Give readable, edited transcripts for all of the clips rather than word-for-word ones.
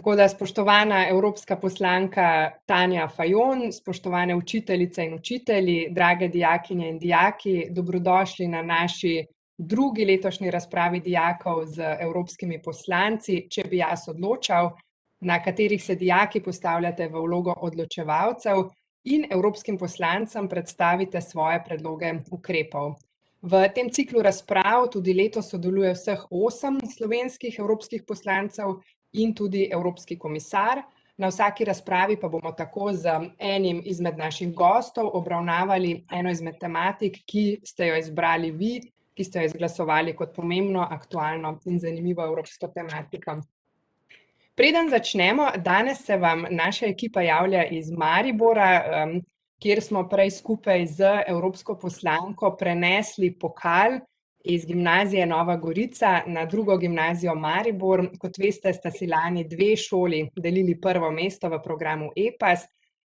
Tako da spoštovana evropska poslanka Tanja Fajon, spoštovane učiteljice in učitelji, drage dijakinje in dijaki, dobrodošli na naši drugi letošnji razpravi dijakov z evropskimi poslanci, če bi jaz odločal, na katerih se dijaki postavljate v vlogo odločevalcev in evropskim poslancem predstavite svoje predloge ukrepov. V tem ciklu razprav tudi letos sodeluje vseh 8 slovenskih evropskih poslancev in tudi evropski komisar. Na vsaki razpravi pa bomo tako z enim izmed naših gostov obravnavali eno izmed tematik, ki ste jo izbrali vi, ki ste jo izglasovali kot pomembno, aktualno in zanimivo evropsko tematiko. Preden začnemo, danes se vam naša ekipa javlja iz Maribora, kjer smo prej skupaj z evropsko poslanko prenesli pokal iz gimnazije Nova Gorica na drugo gimnazijo Maribor. Kot veste, sta si lani 2 šoli delili prvo mesto v programu EPAS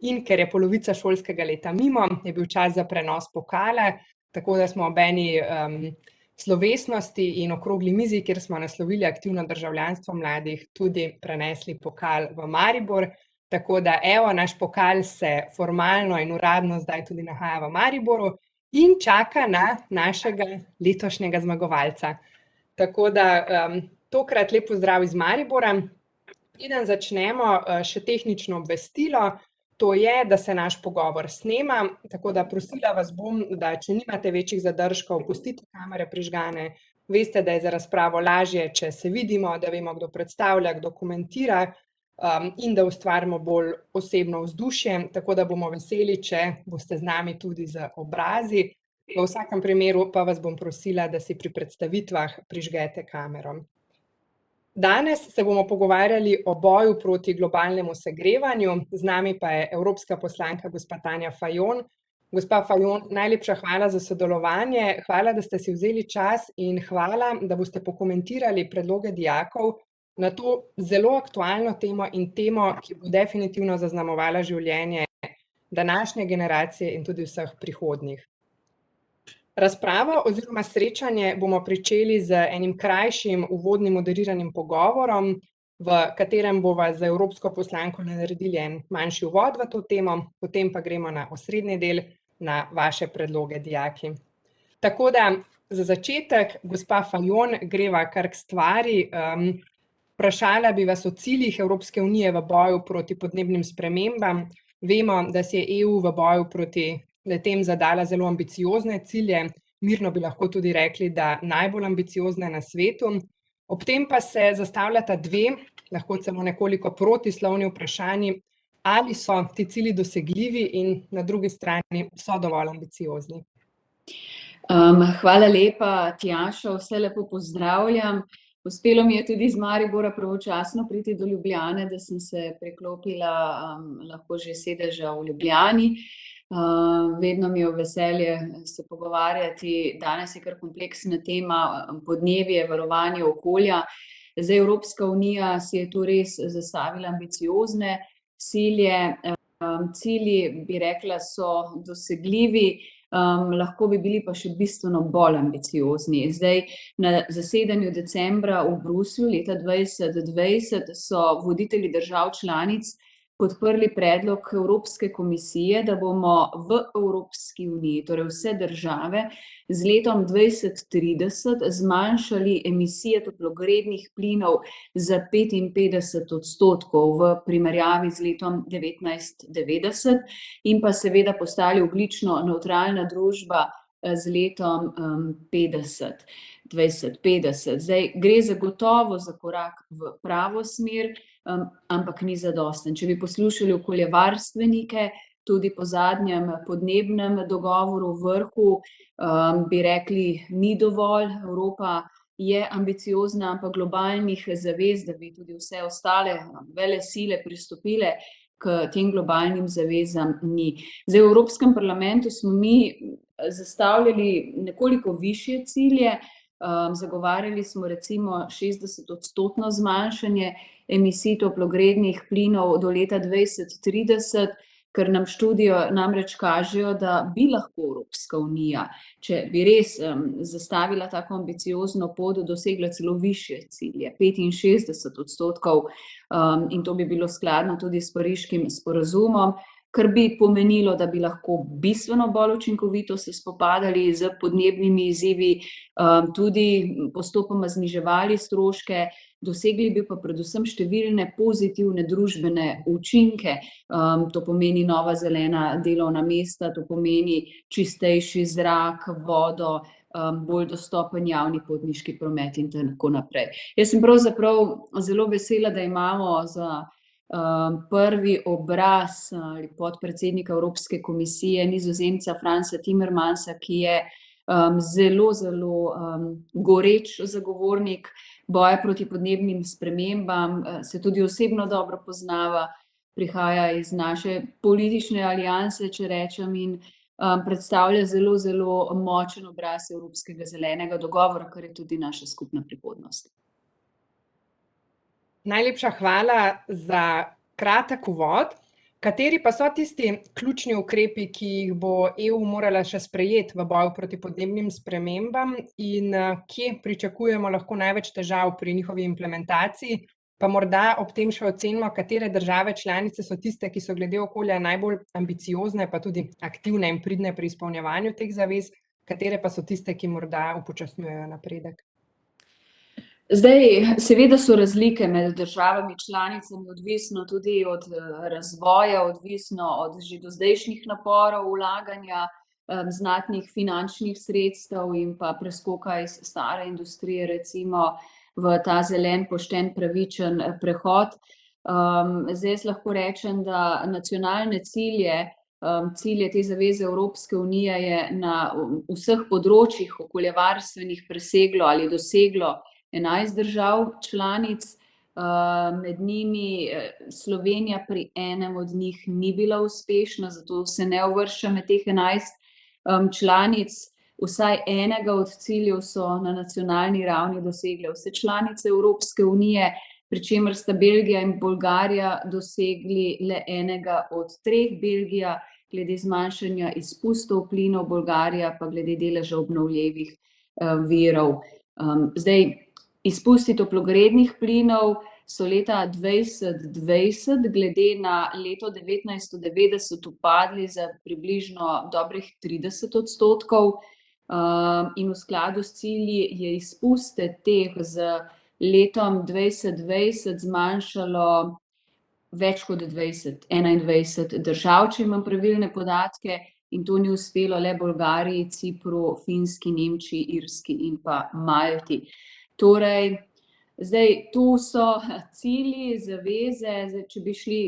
in ker je polovica šolskega leta mimo, je bil čas za prenos pokala, tako da smo ob eni slovesnosti in okrogli mizi, kjer smo naslovili aktivno državljanstvo mladih, tudi prenesli pokal v Maribor. Tako da evo, naš pokal se formalno in uradno zdaj tudi nahaja v Mariboru in čaka na našega letošnjega zmagovalca. Tako da tokrat lep pozdrav iz Maribora. Preden začnemo, še tehnično obvestilo, to je, da se naš pogovor snema, tako da prosila vas bom, da če nimate večjih zadržkov, pustite kamere prižgane. Veste, da je za razpravo lažje, če se vidimo, da vemo, kdo predstavlja, kdo komentira, in da ustvarimo bolj osebno vzdušje, tako da bomo veseli, če boste z nami tudi z obrazi. V vsakem primeru pa vas bom prosila, da si pri predstavitvah prižgete kamero. Danes se bomo pogovarjali o boju proti globalnemu segrevanju, z nami pa je evropska poslanka gospa Tanja Fajon. Gospa Fajon, najlepša hvala za sodelovanje, hvala, da ste si vzeli čas in hvala, da boste pokomentirali predloge dijakov na to zelo aktualno temo in temo, ki bo definitivno zaznamovala življenje današnje generacije in tudi vseh prihodnjih. Razpravo oziroma srečanje bomo pričeli z enim krajšim uvodnim moderiranim pogovorom, v katerem bova z evropsko poslanko naredili en manjši uvod v to temo, potem pa gremo na osrednji del, na vaše predloge, dijaki. Tako da za začetek, gospa Fajon, greva kar k stvari. Vprašala bi vas o ciljih Evropske unije v boju proti podnebnim spremembam. Vemo, da si je EU v boju proti le-tem zadala zelo ambiciozne cilje, mirno bi lahko tudi rekli, da najbolj ambiciozne na svetu. Ob tem pa se zastavljata 2, lahko celo nekoliko protislovni vprašanji, ali so ti cilji dosegljivi in na drugi strani so dovolj ambiciozni. Hvala lepa, Tjaša, vse lepo pozdravljam. Uspelo mi je tudi iz Maribora pravočasno priti do Ljubljane, da sem se preklopila lahko že sedeža v Ljubljani. Vedno mi je v veselje se pogovarjati, danes je kar kompleksna tema podnebje, varovanje okolja. Zdaj Evropska unija si je tu res zastavila ambiciozne cilje. Cilji, bi rekla, so dosegljivi, lahko bi bili pa še bistveno bolj ambiciozni. Zdaj, na zasedanju decembra v Bruslju leta 2020 so voditelji držav članic podprli predlog Evropske komisije, da bomo v Evropski uniji, torej vse države, z letom 2030 zmanjšali emisije toplogrednih plinov za 55% v primerjavi z letom 1990 in pa seveda postali ogljično nevtralna družba z letom 2050. Zdaj, gre zagotovo za korak v pravo smer, ampak ni zadosten. Če bi poslušali okoljevarstvenike, tudi po zadnjem podnebnem dogovoru v vrhu, bi rekli, ni dovolj, Evropa je ambiciozna, ampak globalnih zavez, da bi tudi vse ostale velesile pristopile k tem globalnim zavezam, ni. Zdaj, v Evropskem parlamentu smo mi zastavljali nekoliko višje cilje, zagovarjali smo recimo 60% zmanjšanje emisij toplogrednih plinov do leta 2030, ker nam študije namreč kažejo, da bi lahko Evropska unija, če bi res zastavila tako ambiciozno pot, dosegla celo višje cilje, 65%, in to bi bilo skladno tudi s Pariškim sporazumom, kar bi pomenilo, da bi lahko bistveno bolj učinkovito se spopadali z podnebnimi izzivi, tudi postopoma zniževali stroške, dosegli bi pa predvsem številne pozitivne družbene učinke. To pomeni nova zelena delovna mesta, to pomeni čistejši zrak, vodo, bolj dostopen javni potniški promet in tako naprej. Jaz sem pravzaprav zelo vesela, da imamo za prvi obraz ali podpredsednika Evropske komisije, Nizozemca Fransa Timmermansa, ki je zelo, zelo goreč zagovornik boja proti podnebnim spremembam, se tudi osebno dobro poznava, prihaja iz naše politične alianse, če rečem, in predstavlja zelo, zelo močen obraz Evropskega zelenega dogovora, kar je tudi naša skupna prihodnost. Najlepša hvala za kratek uvod. Kateri pa so tisti ključni ukrepi, ki jih bo EU morala še sprejeti v boju proti podnebnim spremembam in kje pričakujemo lahko največ težav pri njihovi implementaciji? Pa morda ob tem še ocenimo, katere države članice so tiste, ki so glede okolja najbolj ambiciozne, pa tudi aktivne in pridne pri izpolnjevanju teh zavez, katere pa so tiste, ki morda upočasnjujejo napredek? Zdaj, seveda so razlike med državami članicami, odvisno tudi od razvoja, odvisno od že dozdajšnjih naporov vlaganja, znatnih finančnih sredstev in pa preskoka iz stare industrije recimo v ta zelen, pošten, pravičen prehod. Zdaj jaz lahko rečem, da nacionalne cilje te zaveze Evropske unije je na vseh področjih okoljevarstvenih preseglo ali doseglo 11 držav članic, med njimi Slovenija pri enem od njih ni bila uspešna, zato se ne uvršča med teh 11 članic. Vsaj enega od ciljev so na nacionalni ravni dosegle vse članice Evropske unije, pri čemer sta Belgija in Bolgarija dosegli le enega od 3, Belgija glede zmanjšanja izpustov plinov, Bolgarija pa glede deleža obnovljivih virov. Zdaj, izpusti toplogrednih plinov so leta 2020 glede na leto 1990 upadli za približno dobrih 30%, in v skladu s cilji je izpuste teh z letom 2020 zmanjšalo več kot 21 držav, če imam pravilne podatke, in to ni uspelo le Bolgariji, Cipru, Finski, Nemčiji, Irski in pa Malti. Torej, zdaj tu so cilji, zaveze, zdaj, če bi šli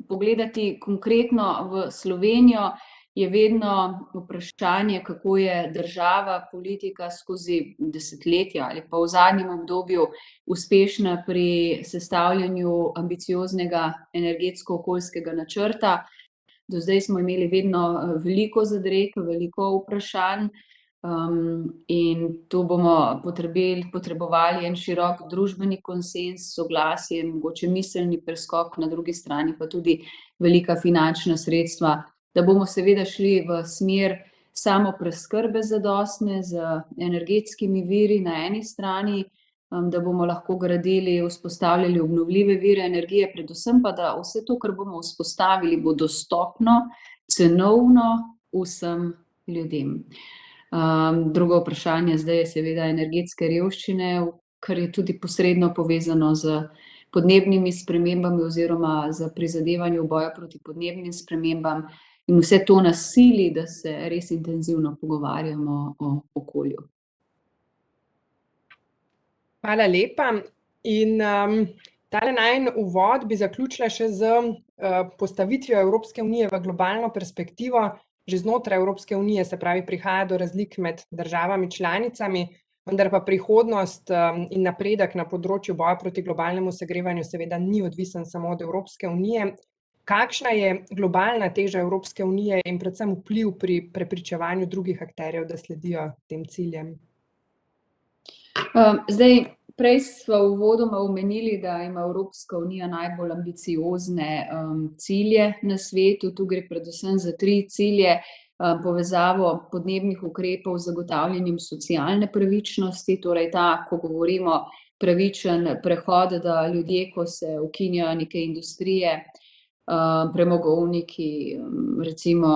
pogledati konkretno v Slovenijo, je vedno vprašanje, kako je država, politika skozi desetletja ali pa v zadnjem obdobju uspešna pri sestavljanju ambicioznega energetsko-okoljskega načrta. Do zdaj smo imeli vedno veliko zadreg, veliko vprašanj, in tu bomo potrebovali en širok družbeni konsenz, soglasje, mogoče miselni preskok, na drugi strani pa tudi velika finančna sredstva, da bomo seveda šli v smer samopreskrbe zadostne z energetskimi viri na eni strani, da bomo lahko gradili, vzpostavljali obnovljive vire energije, predvsem pa, da vse to, kar bomo vzpostavili, bo dostopno, cenovno vsem ljudem. Drugo vprašanje zdaj je seveda energetske revščine, kar je tudi posredno povezano z podnebnimi spremembami oziroma z prizadevanjem boja proti podnebnim spremembam, in vse to nas sili, da se res intenzivno pogovarjamo o okolju. Hvala lepa. In tale najin uvod bi zaključila še z postavitvijo Evropske unije v globalno perspektivo. Že znotraj Evropske unije, se pravi, prihaja do razlik med državami članicami, vendar pa prihodnost in napredek na področju boja proti globalnemu segrevanju seveda ni odvisen samo od Evropske unije. Kakšna je globalna teža Evropske unije in predvsem vpliv pri prepričevanju drugih akterjev, da sledijo tem ciljem? Zdaj, Prej smo uvodoma omenili, da ima Evropska unija najbolj ambiciozne cilje na svetu. Tu gre predvsem za 3 cilje: povezavo podnebnih ukrepov z zagotavljanjem socialne pravičnosti, torej ta, ko govorimo pravičen prehod, da ljudje, ko se ukinjajo neke industrije, premogovniki, recimo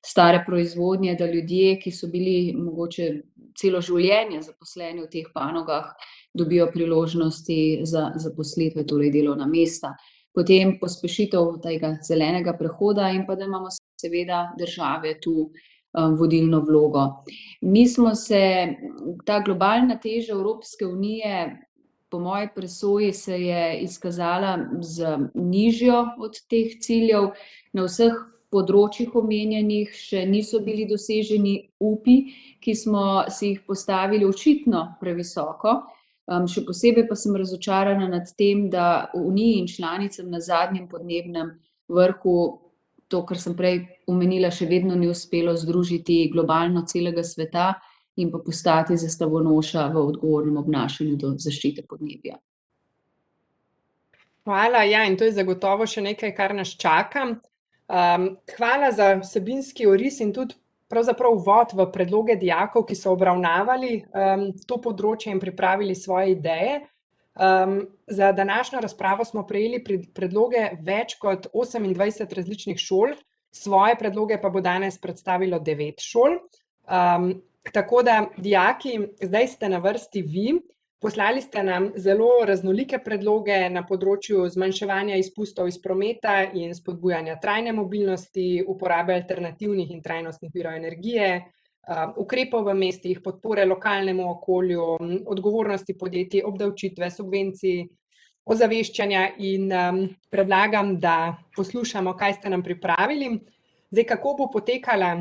stare proizvodnje, da ljudje, ki so bili mogoče celo življenje zaposleni v teh panogah, dobijo priložnosti za zaposlitve, torej delovna mesta. Potem pospešitev tega zelenega prehoda in pa da imamo seveda države tu vodilno vlogo. Mi smo se, ta globalna teža Evropske unije, po moji presoji, se je izkazala z nižjo od teh ciljev. Na vseh področjih omenjenih še niso bili doseženi upi, ki smo si jih postavili očitno previsoko. Še posebej pa sem razočarana nad tem, da Uniji in članicam na zadnjem podnebnem vrhu, to, kar sem prej omenila, še vedno ni uspelo združiti globalno celega sveta in pa postati zastavonoša v odgovornem obnašanju do zaščite podnebja. Hvala, ja, in to je zagotovo še nekaj, kar nas čaka. Hvala za vsebinski oris in tudi pravzaprav uvod v predloge dijakov, ki so obravnavali to področje in pripravili svoje ideje. Za današnjo razpravo smo prejeli predloge več kot 28 različnih šol, svoje predloge pa bo danes predstavilo 9 šol. Tako da, dijaki, zdaj ste na vrsti vi. Poslali ste nam zelo raznolike predloge na področju zmanjševanja izpustov iz prometa in spodbujanja trajne mobilnosti, uporabe alternativnih in trajnostnih virov energije, ukrepov v mestih, podpore lokalnemu okolju, odgovornosti podjetij, obdavčitve, subvencij, ozaveščanja in predlagam, da poslušamo, kaj ste nam pripravili. Zdaj, kako bo potekala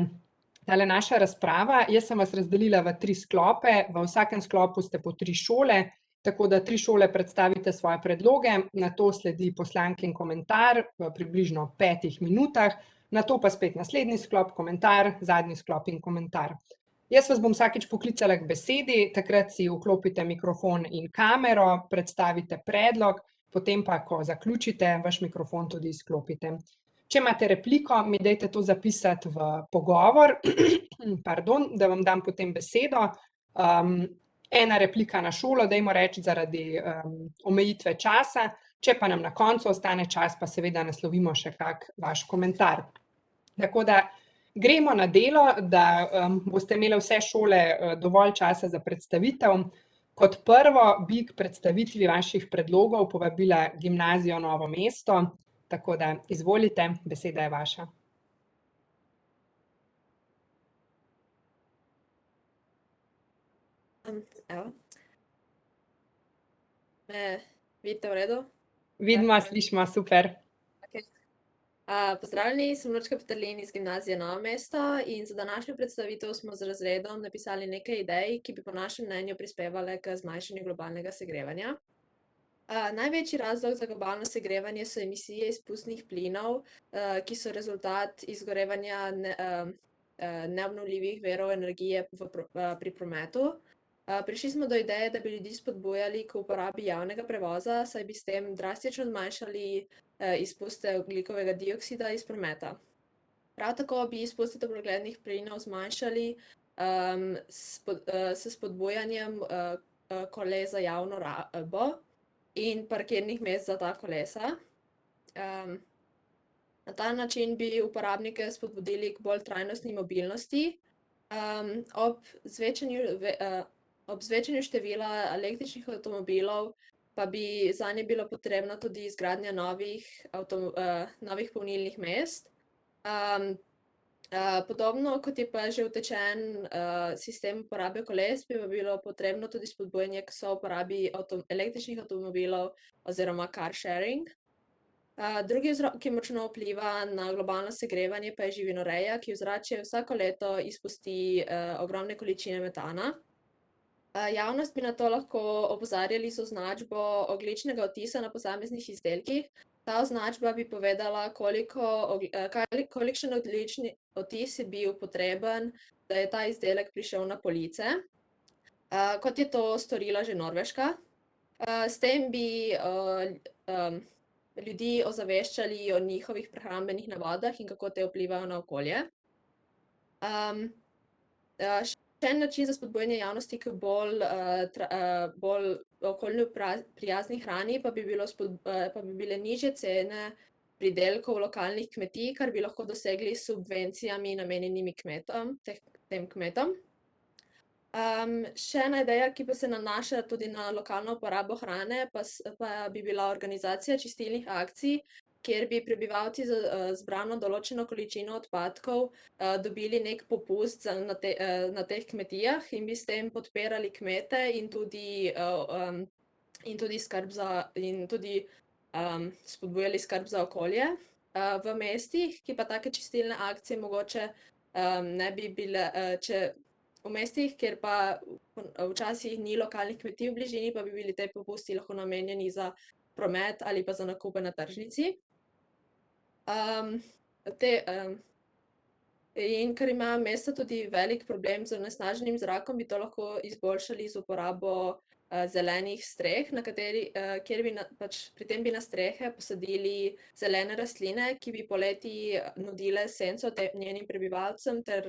tale naša razprava? Jaz sem vas razdelila v 3 sklope, v vsakem sklopu ste po 3 šole, tako da 3 šole predstavite svoje predloge, nato sledi poslankin komentar v približno 5 minutah, nato pa spet naslednji sklop, komentar, zadnji sklop in komentar. Jaz vas bom vsakič poklicala k besedi, takrat si vklopite mikrofon in kamero, predstavite predlog, potem pa, ko zaključite, vaš mikrofon tudi izklopite. Če imate repliko, mi dajte to zapisati v pogovor, da vam dam potem besedo. Ena replika na šolo, dajmo reči, zaradi omejitve časa, če pa nam na koncu ostane čas, pa seveda naslovimo še kak vaš komentar. Tako da gremo na delo, da boste imeli vse šole dovolj časa za predstavitev. Kot prvo bi k predstavitvi vaših predlogov povabila Gimnazijo Novo mesto. Tako da, izvolite, beseda je vaša. Evo. Me vidite v redu? Vidimo, slišimo, super. Pozdravljeni, sem Urška Peterlin iz Gimnazije Novo mesto in za današnjo predstavitev smo z razredom napisali nekaj idej, ki bi po našem mnenju prispevale k zmanjšanju globalnega segrevanja. Največji razlog za globalno segrevanje so emisije izpustnih plinov, ki so rezultat izgorevanja neobnovljivih virov energije pri prometu. Prišli smo do ideje, da bi ljudi spodbujali k uporabi javnega prevoza, saj bi s tem drastično zmanjšali izpuste ogljikovega dioksida iz prometa. Prav tako bi izpuste toplogrednih plinov zmanjšali s spodbujanjem koles za javno rabo in parkirnih mest za ta kolesa. Na ta način bi uporabnike spodbudili k bolj trajnostni mobilnosti. Ob zvečanju števila električnih avtomobilov pa bi zanje bilo potrebno tudi izgradnja novih polnilnih mest. Podobno kot je pa že utečen sistem uporabe koles, bi pa bilo potrebno tudi spodbujanje k souporabi električnih avtomobilov oziroma car sharing. Drugi vzrok, ki močno vpliva na globalno segrevanje, pa je živinoreja, ki v zračje vsako leto izpusti ogromne količine metana. Javnost bi na to lahko opozarjali z označbo ogljičnega odtisa na posameznih izdelkih. Ta označba bi povedala, kolikšen ogljični odtis je bil potreben, da je ta izdelek prišel na police, kot je to storila že Norveška. S tem bi ljudi ozaveščali o njihovih prehrambenih navadah in kako te vplivajo na okolje. Še en način za spodbujanje javnosti k bolj okolju prijazni hrani pa bi bile nižje cene pridelkov lokalnih kmetij, kar bi lahko dosegli s subvencijami namenjenimi tem kmetom. Še ena ideja, ki pa se nanaša tudi na lokalno uporabo hrane, pa bi bila organizacija čistilnih akcij, kjer bi prebivalci za zbrano določeno količino odpadkov dobili neki popust na teh kmetijah in bi s tem podpirali kmete in tudi spodbujali skrb za okolje. V mestih, ki pa take čistilne akcije mogoče ne bi bile, v mestih, kjer pa včasih ni lokalnih kmetij v bližini, pa bi bili ti popusti lahko namenjeni za promet ali pa za nakupe na tržnici. In ker ima mesto tudi velik problem z onesnaženim zrakom, bi to lahko izboljšali z uporabo zelenih streh, kjer bi pri tem bi na strehe posadili zelene rastline, ki bi poleti nudile senco njenim prebivalcem ter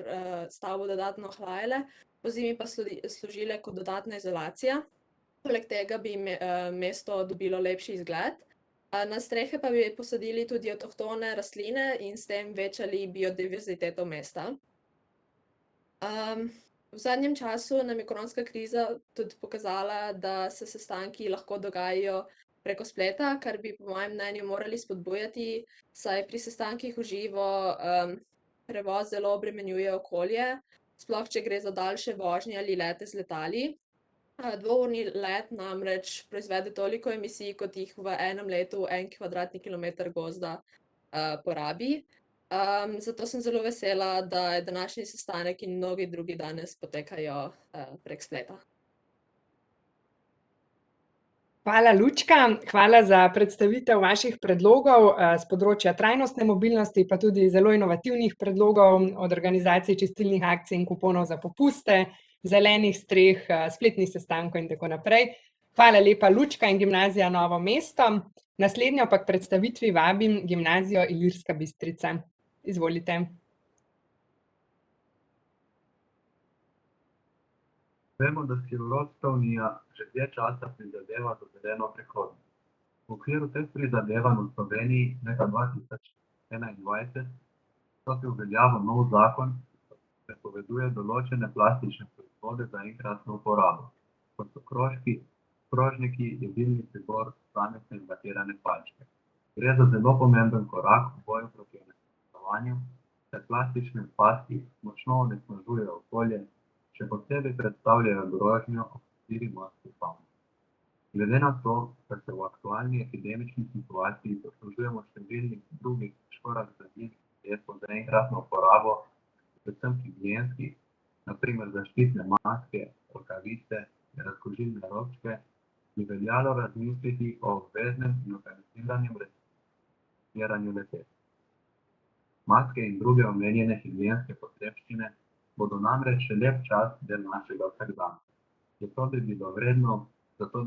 stavbo dodatno ohlajale, pozimi pa služile kot dodatna izolacija. Poleg tega bi mesto dobilo lepši izgled. Na strehe pa bi posadili tudi avtohtone rastline in s tem večali biodiverziteto mesta. V zadnjem času nam je koronska kriza tudi pokazala, da se sestanki lahko dogajajo preko spleta, kar bi po mojem mnenju morali spodbujati, saj pri sestankih v živo prevoz zelo obremenjuje okolje, sploh če gre za daljše vožnje ali lete z letali. Dvourni let namreč proizvede toliko emisij, kot jih v enem letu 1 kvadratni kilometer gozda porabi. Zato sem zelo vesela, da je današnji sestanek in mnogi drugi danes potekajo prek spleta. Hvala, Lučka. Hvala za predstavitev vaših predlogov s področja trajnostne mobilnosti, pa tudi zelo inovativnih predlogov od organizacij čistilnih akcij in kuponov za popuste, zelenih streh, spletnih sestankov in tako naprej. Hvala lepa, Lučka in Gimnazija Novo mesto. Naslednjo pa k predstavitvi vabim Gimnazijo Ilirska Bistrica. Izvolite. Vemo, da si Evropska unija že dlje časa prizadeva za zeleno prihodnost. V okviru teh prizadevanj v Sloveniji leta 2021 stopi v veljavo nov zakon, ki prepoveduje določene plastične proizvode za enkratno uporabo, kot so krožki, krožniki, jedilni pribor, pametne in batirane palčke. Gre za zelo pomemben korak v boju proti onesnaževanju, saj plastične odpadki močno onesnažujejo okolje, še posebej predstavljajo grožnjo občutljivi morski favni. Glede na to, da se v aktualni epidemični situaciji poslužujemo številnih drugih skoraj različnih sredstev za enkratno uporabo, predvsem higienskih, na primer zaščitne maske, rokavice, razkužilne robčke, bi veljalo razmisliti o obveznem in organiziranem recikliranju le-teh. Maske in druge omenjene higienske potrebščine bodo namreč še lep čas del našega vsakdana. Zato bi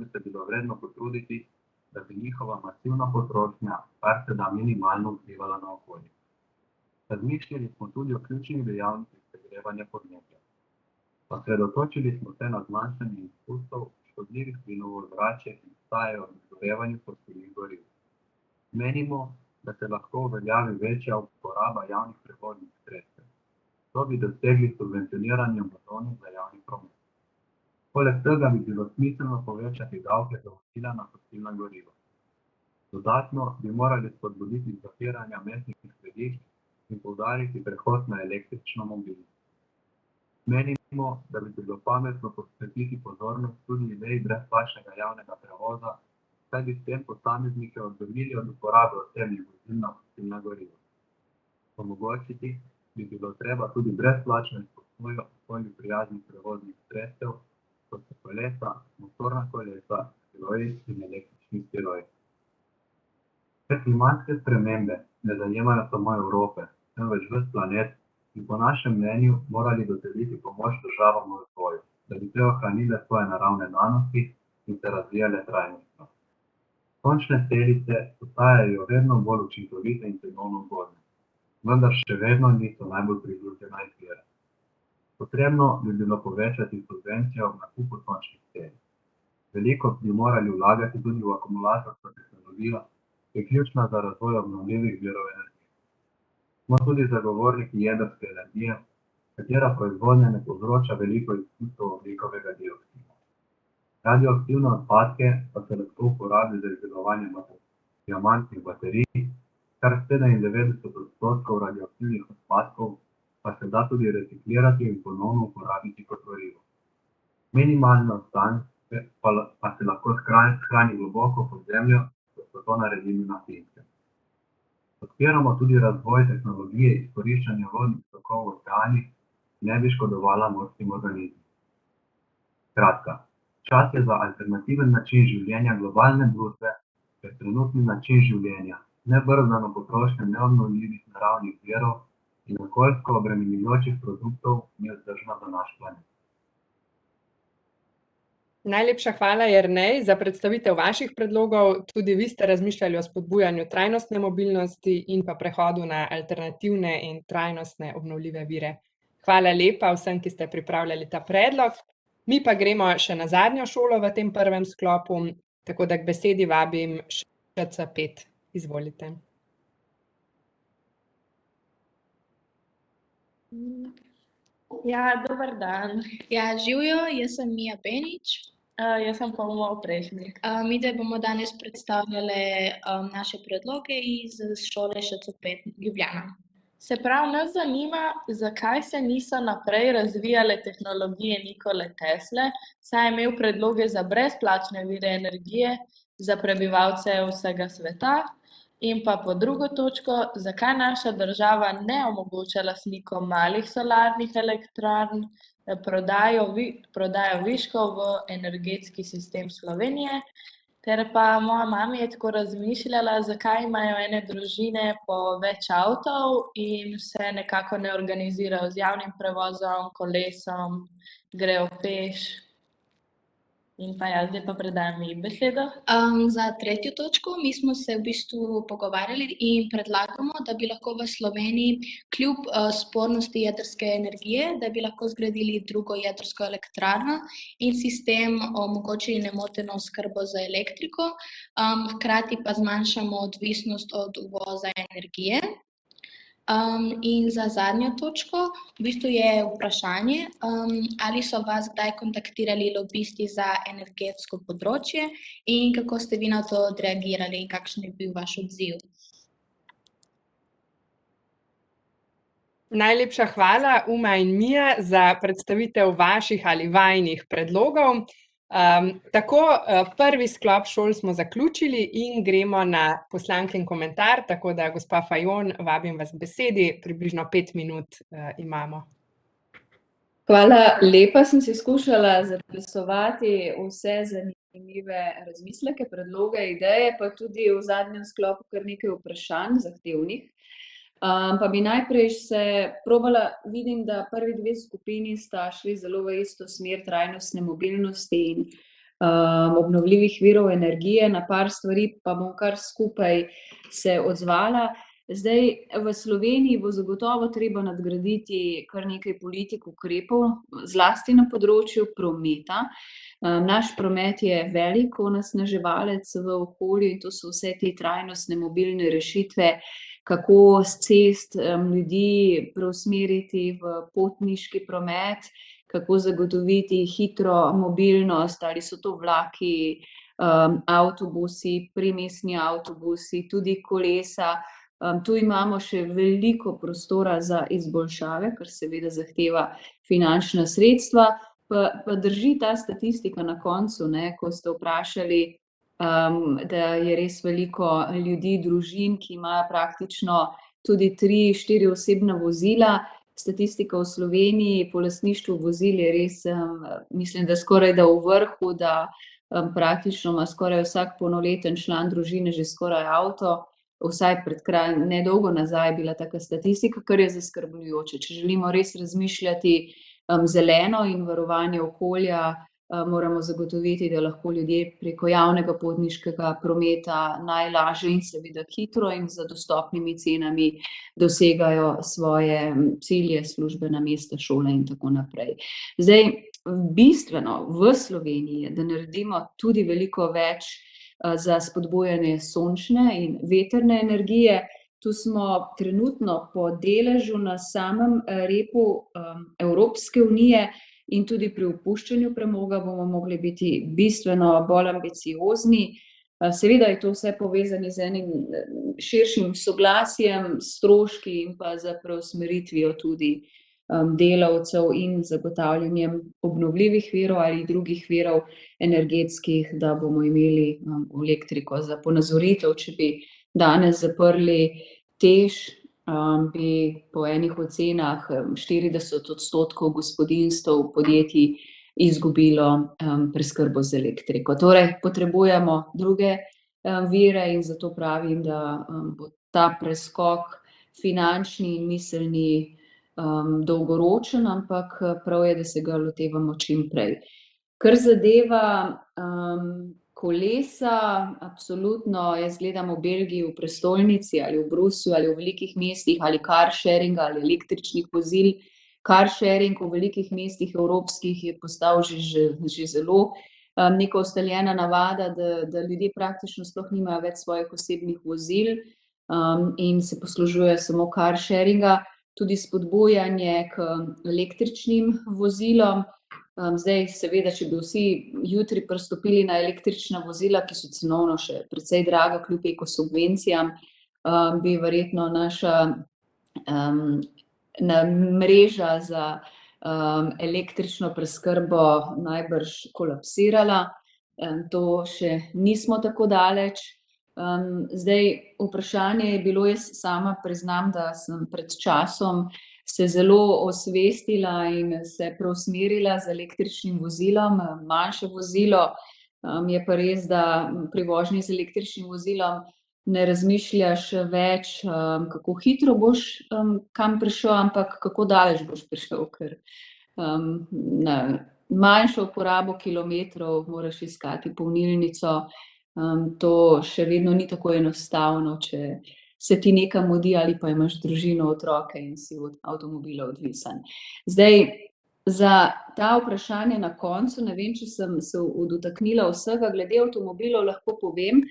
se bilo vredno potruditi, da bi njihova masivna potrošnja kar se da minimalno vplivala na okolje. Razmišljali smo tudi o ključnih dejavnikih segrevanja podnebja. Osredotočili smo se na zmanjšanje izpustov škodljivih plinov v ozračje, ki nastajajo ob izgorevanju fosilnih goriv. Menimo, da se lahko uveljavi večja uporaba javnih prevoznih sredstev. To bi dosegli subvencioniranje vozovnic za javni promet. Poleg tega bi bilo smiselno povečati davke za vozila na fosilna goriva. Dodatno bi morali spodbuditi zapiranja mestnih središč in poudariti prehod na električno mobilnost. Menimo, da bi bilo pametno posvetiti pozornost tudi ideji brezplačnega javnega prevoza, saj bi s tem posameznike odvrnili od uporabe osebnih vozil na fosilna goriva. Omogočiti bi bilo treba tudi brezplačno izposojo okolju prijaznih prevoznih sredstev, kot so kolesa, motorna kolesa, skiroji in električni skiroji. Ker klimatske spremembe ne zajemajo samo Evrope, temveč ves planet, bi po našem mnenju morali dodeliti pomoč državam v razvoju, da bi te ohranile svoje naravne danosti in se razvijale trajnostno. Sončne celice postajajo vedno bolj učinkovite in cenovno ugodne, vendar še vedno niso najbolj priljubljena izbira. Potrebno bi bilo povečati subvencijo v nakupu sončnih celic. Veliko bi morali vlagati tudi v akumulatorsko tehnologijo, ki je ključna za razvoj obnovljivih virov energije. Smo tudi zagovorniki jedrske energije, katera proizvodnja ne povzroča veliko izpustov ogljikovega dioksida. Radioaktivne odpadke pa se lahko uporabi za izdelovanje diamantnih baterij, kar 97% radioaktivnih odpadkov pa se da tudi reciklirati in ponovno uporabiti kot gorivo. Minimalne ostanke pa se lahko shrani globoko pod zemljo, kot so to naredili na Finskem. Podpiramo tudi razvoj tehnologije izkoriščanja vodnih tokov v oceanih, ki ne bi škodovala morskim organizmom. Skratka, čas je za alternativen način življenja globalne družbe, ker trenutni način življenja, nebrzano potrošnje neobnovljivih naravnih virov in okoljsko obremenjujočih produktov ni vzdržna za naš planet. Najlepša hvala, Jernej, za predstavitev vaših predlogov. Tudi vi ste razmišljali o spodbujanju trajnostne mobilnosti in pa prehodu na alternativne in trajnostne obnovljive vire. Hvala lepa vsem, ki ste pripravljali ta predlog. Mi pa gremo še na zadnjo šolo v tem prvem sklopu, tako da k besedi vabim ŠC5. Izvolite. Ja, dober dan. Ja, živijo, jaz sem Mija Benič. Jaz sem pa Uma Oprešnik. Mi bomo danes predstavljali naše predloge iz šole ŠC5 Ljubljana. Se pravi, nas zanima, zakaj se niso naprej razvijale tehnologije Nikole Tesle, saj je imel predloge za brezplačne vire energije za prebivalce vsega sveta. In pa po drugo točko, zakaj naša država ne omogoča lastnikom malih solarnih elektrarn prodajo viškov v energetski sistem Slovenije. Ter pa moja mama je tako razmišljala, zakaj imajo ene družine po več avtov in se nekako ne organizirajo z javnim prevozom, kolesom, grejo peš. In pa jaz zdaj pa predajam ji besedo. Za tretjo točko, mi smo se v bistvu pogovarjali in predlagamo, da bi lahko v Sloveniji kljub spornosti jedrske energije, da bi lahko zgradili drugo jedrsko elektrarno in sistem omogočili nemoteno oskrbo z elektriko, hkrati pa zmanjšamo odvisnost od uvoza energije. In za zadnjo točko, v bistvu je vprašanje, ali so vas kdaj kontaktirali lobisti za energetsko področje in kako ste vi na to odreagirali in kakšen je bil vaš odziv? Najlepša hvala, Uma in Mija, za predstavitev vaših ali vajinih predlogov. Tako, prvi sklop šol smo zaključili in gremo na poslankin komentar, tako da, gospa Fajon, vabim vas k besedi, približno 5 minut imamo. Hvala lepa, sem si skušala zapisovati vse zanimive razmisleke, predloge, ideje, pa tudi v zadnjem sklopu kar nekaj vprašanj zahtevnih. Pa bi najprej se probala, vidim, da prvi dve skupini sta šli zelo v isto smer trajnostne mobilnosti in obnovljivih virov energije, na par stvari pa bom kar skupaj se odzvala. Zdaj, v Sloveniji bo zagotovo treba nadgraditi kar nekaj politik ukrepov, zlasti na področju prometa. Naš promet je velik onesnaževalec v okolju in to so vse te trajnostne mobilne rešitve, kako s cest ljudi preusmeriti v potniški promet, kako zagotoviti hitro mobilnost, ali so to vlaki, avtobusi, primestni avtobusi, tudi kolesa. Tu imamo še veliko prostora za izboljšave, kar seveda zahteva finančna sredstva. Pa drži ta statistika na koncu, ne, ko ste vprašali, da je res veliko ljudi, družin, ki imajo praktično tudi 3-4 osebna vozila. Statistika v Sloveniji po lastništvu vozil je res, mislim, da skorajda v vrhu, da praktično ima skoraj vsak polnoleten član družine že skoraj avto. Vsaj nedolgo nazaj je bila taka statistika, kar je zaskrbljujoče. Če želimo res razmišljati zeleno in varovanje okolja, moramo zagotoviti, da lahko ljudje preko javnega potniškega prometa najlažje in seveda hitro in z dostopnimi cenami dosegajo svoje cilje, službena mesta, šole in tako naprej. Zdaj, bistveno v Sloveniji je, da naredimo tudi veliko več za spodbujanje sončne in vetrne energije. Tu smo trenutno po deležu na samem repu Evropske unije in tudi pri opuščanju premoga bomo mogli biti bistveno bolj ambiciozni. Seveda je to vse povezano z enim širšim soglasjem, stroški in pa z preusmeritvijo tudi delavcev in zagotavljanjem obnovljivih virov ali drugih virov energetskih, da bomo imeli elektriko. Za ponazoritev, če bi danes zaprli TEŠ, bi po enih ocenah 40% gospodinjstev, podjetij izgubilo preskrbo z elektriko. Torej, potrebujemo druge vire in zato pravim, da bo ta preskok finančni in miselni dolgoročen, ampak prav je, da se ga lotevamo čim prej. Kar zadeva kolesa, absolutno, jaz gledam v Belgiji, v prestolnici ali v Bruslju ali v velikih mestih ali car sharinga ali električnih vozil. Car sharing v velikih mestih evropskih je postal že zelo neka ustaljena navada, da ljudje praktično sploh nimajo več svojih osebnih vozil in se poslužujejo samo car sharinga. Tudi spodbujanje k električnim vozilom. Zdaj, seveda, če bi vsi jutri prestopili na električna vozila, ki so cenovno še precej draga, kljub ekosubvencijam, bi verjetno naša mreža za električno preskrbo najbrž kolapsirala. To še nismo tako daleč. Zdaj, vprašanje je bilo, jaz sama priznam, da sem pred časom se zelo osvestila in se preusmerila z električnim vozilom, manjše vozilo. Je pa res, da pri vožnji z električnim vozilom ne razmišljaš več, kako hitro boš kam prišel, ampak kako daleč boš prišel, ker manjšo uporabo kilometrov moraš iskati polnilnico. To še vedno ni tako enostavno, če se ti nekam mudi ali pa imaš družino, otroke in si od avtomobila odvisen. Zdaj, za ta vprašanja na koncu, ne vem, če sem se dotaknila vsega, glede avtomobilov lahko povem,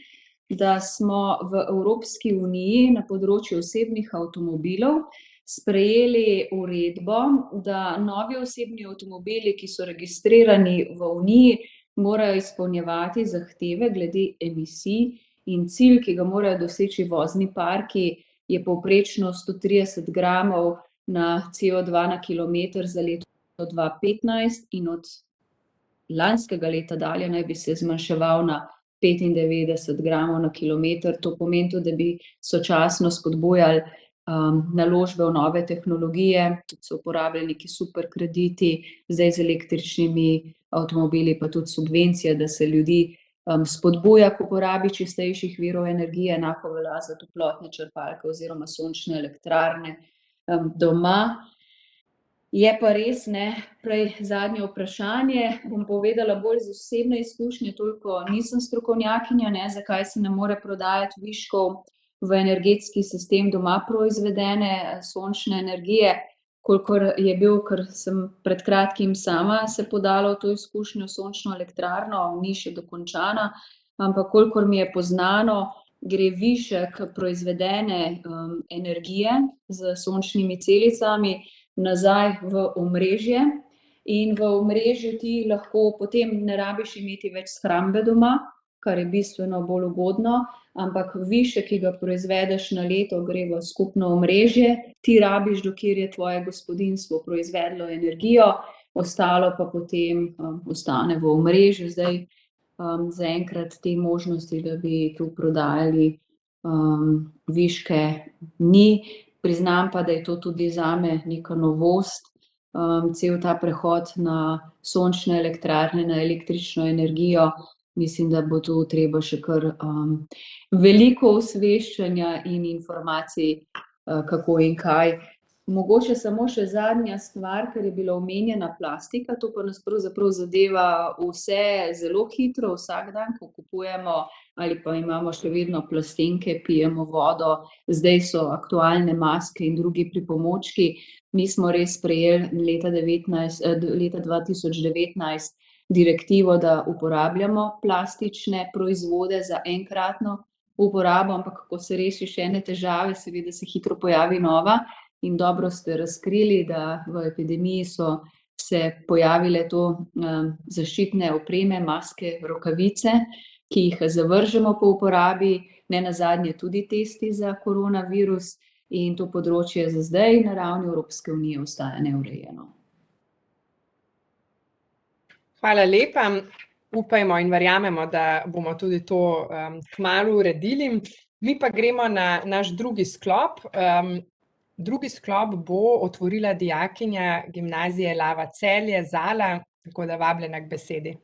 da smo v Evropski uniji na področju osebnih avtomobilov sprejeli uredbo, da novi osebni avtomobili, ki so registrirani v Uniji, morajo izpolnjevati zahteve glede emisij in cilj, ki ga morajo doseči vozni parki, je povprečno 130 gramov na CO2 na kilometer za leto 2015 in od lanskega leta dalje naj bi se zmanjševal na 95 gramov na kilometer. To pomeni tudi, da bi sočasno spodbujali naložbe v nove tehnologije, tudi so uporabljeni neki superkrediti, zdaj z električnimi avtomobili pa tudi subvencija, da se ljudi spodbuja k uporabi čistejših virov energije, enako velja za toplotne črpalke oziroma sončne elektrarne doma. Je pa res, prej zadnje vprašanje, bom povedala bolj iz osebne izkušnje, toliko nisem strokovnjakinja, zakaj se ne more prodajati viškov v energetski sistem doma proizvedene sončne energije, kolikor je bil, ker sem pred kratkim sama se podala v to izkušnjo, sončno elektrarno, ni še dokončana, ampak kolikor mi je poznano, gre višek proizvedene energije s sončnimi celicami nazaj v omrežje in v omrežju ti lahko potem ne rabiš imeti več shrambe doma, kar je bistveno bolj ugodno, ampak višek, ki ga proizvedeš na leto, gre v skupno omrežje, ti rabiš, dokler je tvoje gospodinjstvo proizvedlo energijo, ostalo pa potem ostane v omrežju. Zdaj, zaenkrat te možnosti, da bi tu prodajali viške, ni. Priznam pa, da je to tudi zame neka novost, cel ta prehod na sončne elektrarne, na električno energijo. Mislim, da bo tu treba še kar veliko osveščanja in informacij, kako in kaj. Mogoče samo še zadnja stvar, ker je bila omenjena plastika, to pa nas pravzaprav zadeva vse zelo hitro, vsak dan, ko kupujemo ali pa imamo še vedno plastenke, pijemo vodo, zdaj so aktualne maske in drugi pripomočki. Mi smo res sprejeli leta 2019 direktivo, da uporabljamo plastične proizvode za enkratno uporabo, ampak ko se rešiš ene težave, seveda se hitro pojavi nova. In dobro ste razkrili, da v epidemiji so se pojavile to zaščitne opreme, maske, rokavice, ki jih zavržemo po uporabi, nenazadnje tudi testi za koronavirus, in to področje za zdaj na ravni Evropske unije ostaja neurejeno. Hvala lepa. Upajmo in verjamemo, da bomo tudi to kmalu uredili. Mi pa gremo na naš drugi sklop. Drugi sklop bo otvorila dijakinja Gimnazije Lava Celje, Zala, tako da vabljena k besedi.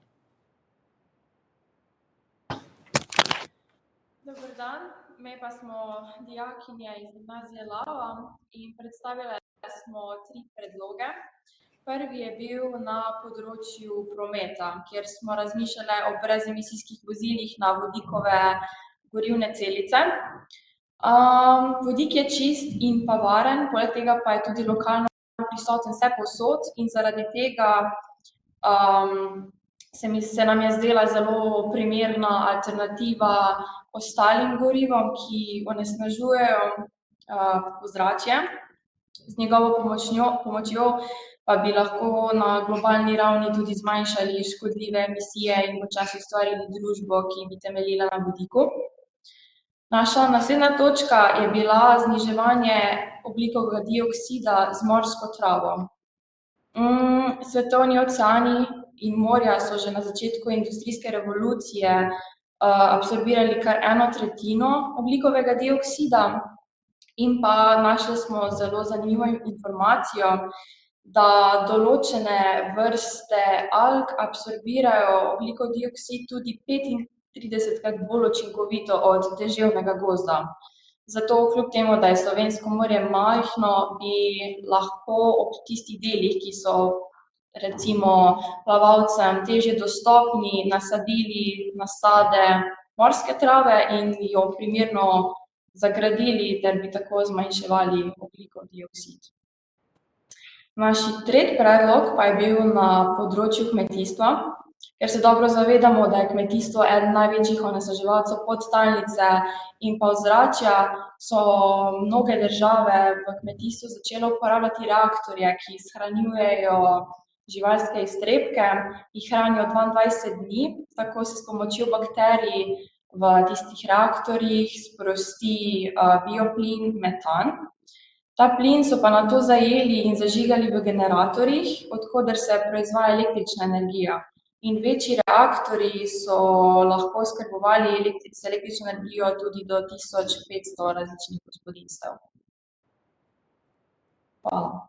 Dober dan, mi pa smo dijakinje iz Gimnazije Lava in predstavile smo 3 predloge. Prvi je bil na področju prometa, kjer smo razmišljali o brezemisijskih vozilih na vodikove gorivne celice. Vodik je čist in pa varen, poleg tega pa je tudi lokalno prisoten vsepovsod in zaradi tega se nam je zdela zelo primerna alternativa ostalim gorivom, ki onesnažujejo ozračje. Z njegovo pomočjo pa bi lahko na globalni ravni tudi zmanjšali škodljive emisije in počasi ustvarili družbo, ki bi temeljila na vodiku. Naša naslednja točka je bila zniževanje ogljikovega dioksida z morsko travo. Svetovni oceani in morja so že na začetku industrijske revolucije absorbirali kar 1/3 ogljikovega dioksida in pa našli smo zelo zanimivo informacijo, da določene vrste alg absorbirajo ogljikov dioksid tudi 35-krat bolj učinkovito od deževnega gozda. Zato kljub temu, da je slovensko morje majhno, bi lahko ob tistih delih, ki so recimo plavalcem težje dostopni, nasadili nasade morske trave in jo primerno zagradili, ter bi tako zmanjševali ogljikov dioksid. Naš tretji predlog pa je bil na področju kmetijstva. Ker se dobro zavedamo, da je kmetijstvo eden največjih onesnaževalcev podtalnice in pa ozračja, so mnoge države v kmetijstvu začele uporabljati reaktorje, ki shranjujejo živalske iztrebke, jih hranijo 22 dni, tako se s pomočjo bakterij v tistih reaktorjih sprosti bioplin metan. Ta plin so pa nato zajeli in zažigali v generatorjih, od koder se proizvaja električna energija. In večji reaktorji so lahko oskrbovali z električno energijo tudi do 1500 različnih gospodinjstev. Hvala.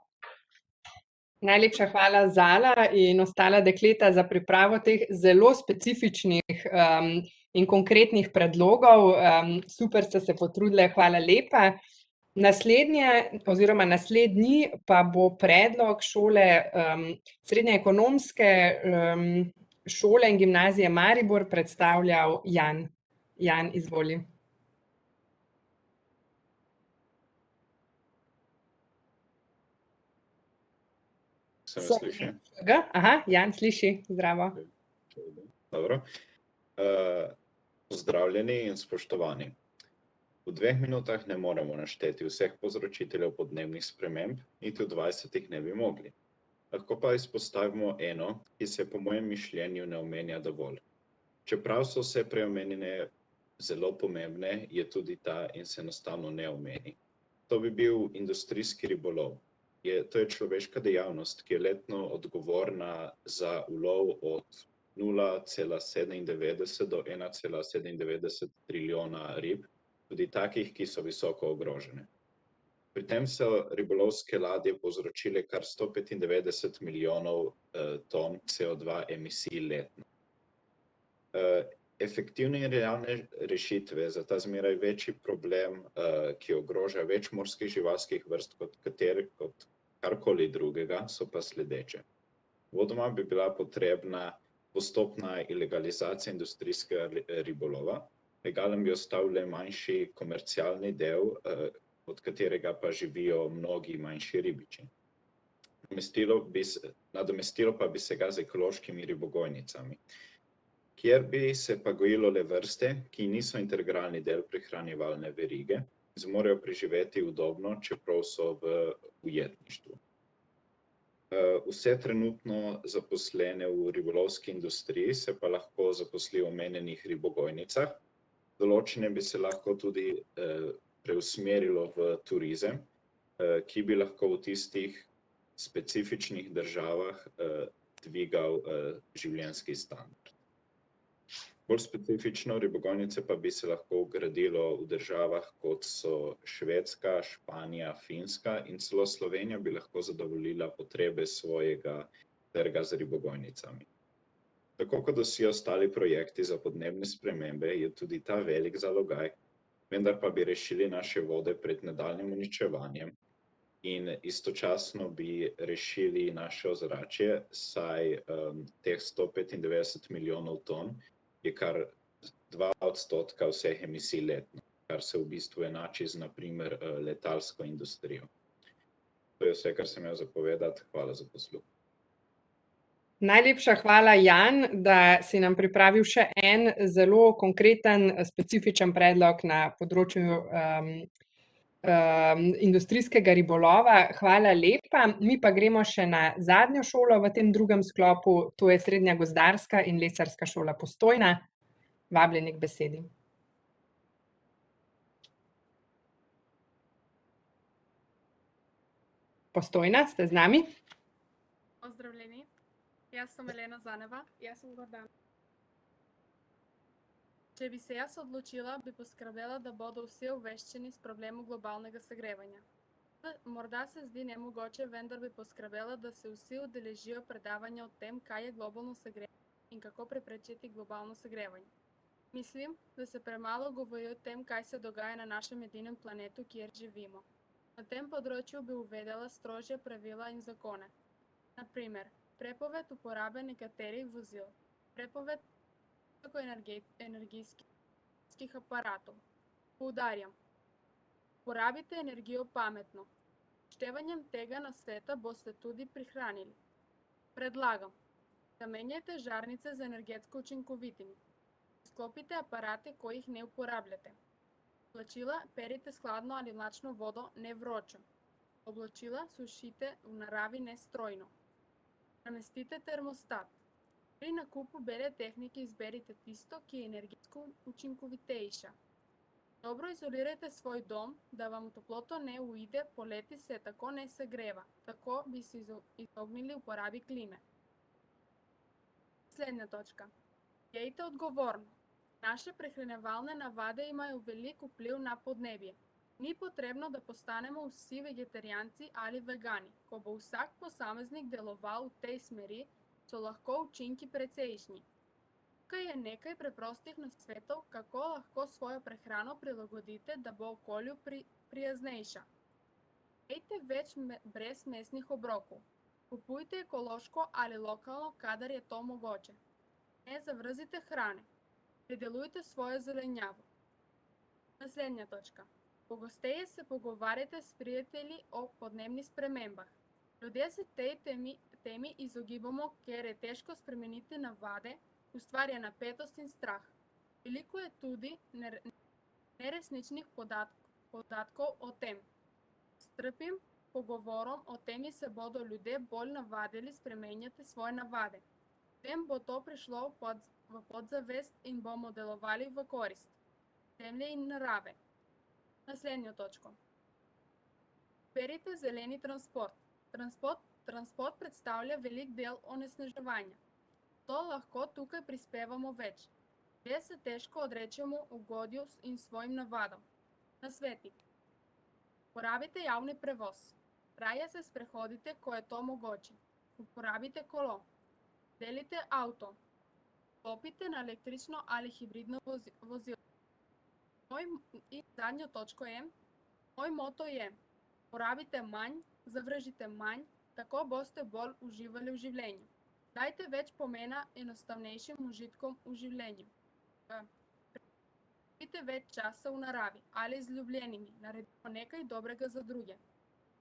Najlepša hvala, Zala in ostala dekleta, za pripravo teh zelo specifičnih in konkretnih predlogov. Super ste se potrudili, hvala lepa. Naslednji pa bo predlog srednje ekonomske šole in gimnazije Maribor predstavljal Jan. Jan, izvoli. Se me sliši? Aha, Jan sliši, zdravo. Dobro. Pozdravljeni in spoštovani. V 2 minutah ne moremo našteti vseh povzročiteljev podnebnih sprememb, niti v 20 ne bi mogli. Lahko pa izpostavimo eno, ki se po mojem mišljenju ne omenja dovolj. Čeprav so vse preomenjene zelo pomembne, je tudi ta in se enostavno ne omeni. To bi bil industrijski ribolov. To je človeška dejavnost, ki je letno odgovorna za ulov od 0,97 do 1,97 trilijona rib, tudi takih, ki so visoko ogrožene. Pri tem so ribolovske ladje povzročile kar 195 milijonov ton CO2 emisij letno. Efektivne in realne rešitve za ta zmeraj večji problem, ki ogroža več morskih živalskih vrst kot karkoli drugega, so pa sledeče. Vodoma bi bila potrebna postopna ilegalizacija industrijskega ribolova. Legalen bi ostal le manjši komercialni del, od katerega pa živijo mnogi manjši ribiči. Nadomestilo pa bi se ga z ekološkimi ribogojnicami, kjer bi se pa gojilo le vrste, ki niso integralni del prehranjevalne verige in zmorejo preživeti udobno, čeprav so v ujetništvu. Vse trenutno zaposlene v ribolovski industriji se pa lahko zaposli v omenjenih ribogojnicah. Določene bi se lahko tudi preusmerilo v turizem, ki bi lahko v tistih specifičnih državah dvigal življenjski standard. Bolj specifično ribogojnice pa bi se lahko vgradilo v državah, kot so Švedska, Španija, Finska in celo Slovenija bi lahko zadovoljila potrebe svojega trga z ribogojnicami. Tako kot vsi ostali projekti za podnebne spremembe, je tudi ta velik zalogaj, vendar pa bi rešili naše vode pred nadaljnjim uničevanjem in istočasno bi rešili naše ozračje, saj teh 195 milijonov ton je kar 2% vseh emisij letno, kar se v bistvu enači z, na primer, letalsko industrijo. To je vse, kar sem imel za povedati. Hvala za posluh. Najlepša hvala, Jan, da si nam pripravil še en zelo konkreten, specifičen predlog na področju industrijskega ribolova. Hvala lepa. Mi pa gremo še na zadnjo šolo v tem drugem sklopu, to je Srednja gozdarska in lesarska šola Postojna. Vabljeni k besedi. Postojna, ste z nami? Pozdravljeni, jaz sem Elena Zaneva. Jaz sem Gordana. Če bi se jaz odločila, bi poskrbela, da bodo vsi obveščeni s problemom globalnega segrevanja. Morda se zdi nemogoče, vendar bi poskrbela, da se vsi udeležijo predavanja o tem, kaj je globalno segrevanje in kako preprečiti globalno segrevanje. Mislim, da se premalo govori o tem, kaj se dogaja na našem edinem planetu, kjer živimo. Na tem področju bi uvedela strožje pravila in zakone. Na primer, prepoved uporabe nekaterih vozil, prepoved energijskih aparatov. Poudarjam, uporabite energijo pametno. S upoštevanjem tega nasveta boste tudi prihranili. Predlagam, zamenjajte žarnice z energetsko učinkovitimi. Sklopite aparate, ko jih ne uporabljate. Oblačila perite s hladno ali mlačno vodo, ne vročo. Oblačila sušite v naravi, ne strojno. Namestite termostat. Pri nakupu bele tehnike izberite tisto, ki je energetsko učinkovitejša. Dobro izolirajte svoj dom, da vam toploto ne uide, poleti se tako ne segreva, tako bi se izognili uporabi klime. Naslednja točka. Jejte odgovorno. Naše prehranjevalne navade imajo velik vpliv na podnebje. Ni potrebno, da postanemo vsi vegetarijanci ali vegani. Ko bo vsak posameznik deloval v tej smeri, so lahko učinki precejšnji. Tukaj je nekaj preprostih nasvetov, kako lahko svojo prehrano prilagodite, da bo okolju prijaznejša. Jejte več brezmesnih obrokov. Kupujte ekološko ali lokalno, kadar je to mogoče. Ne zavrzite hrane. Pridelujte svojo zelenjavo. Naslednja točka. Pogosteje se pogovarjajte s prijatelji o podnebnih spremembah. Ljudje se tej temi izogibamo, ker je težko spremeniti navade, ustvarja napetost in strah. Veliko je tudi neresničnih podatkov o tem. S strpim pogovorom o temi se bodo ljudje bolj navadili spremenjati svoje navade. Potem bo to prišlo v podzavest in bomo delovali v korist zemlje in narave. Naslednjo točko. Berite zeleni transport. Transport predstavlja velik del onesnaževanja. To lahko tukaj prispevamo več. Ljudje se težko odrečemo ugodju in svojim navadam. Nasveti. Uporabite javni prevoz. Raje se sprehodite, ko je to mogoče. Uporabite kolo. Delite avto. Klopite na električno ali hibridno vozilo. In zadnjo točko je, moj moto je, porabite manj, zavržite manj, tako boste bolj uživali v življenju. Dajte več pomena enostavnejšim užitkom v življenju. Preživite več časa v naravi ali z ljubljenimi, naredimo nekaj dobrega za druge.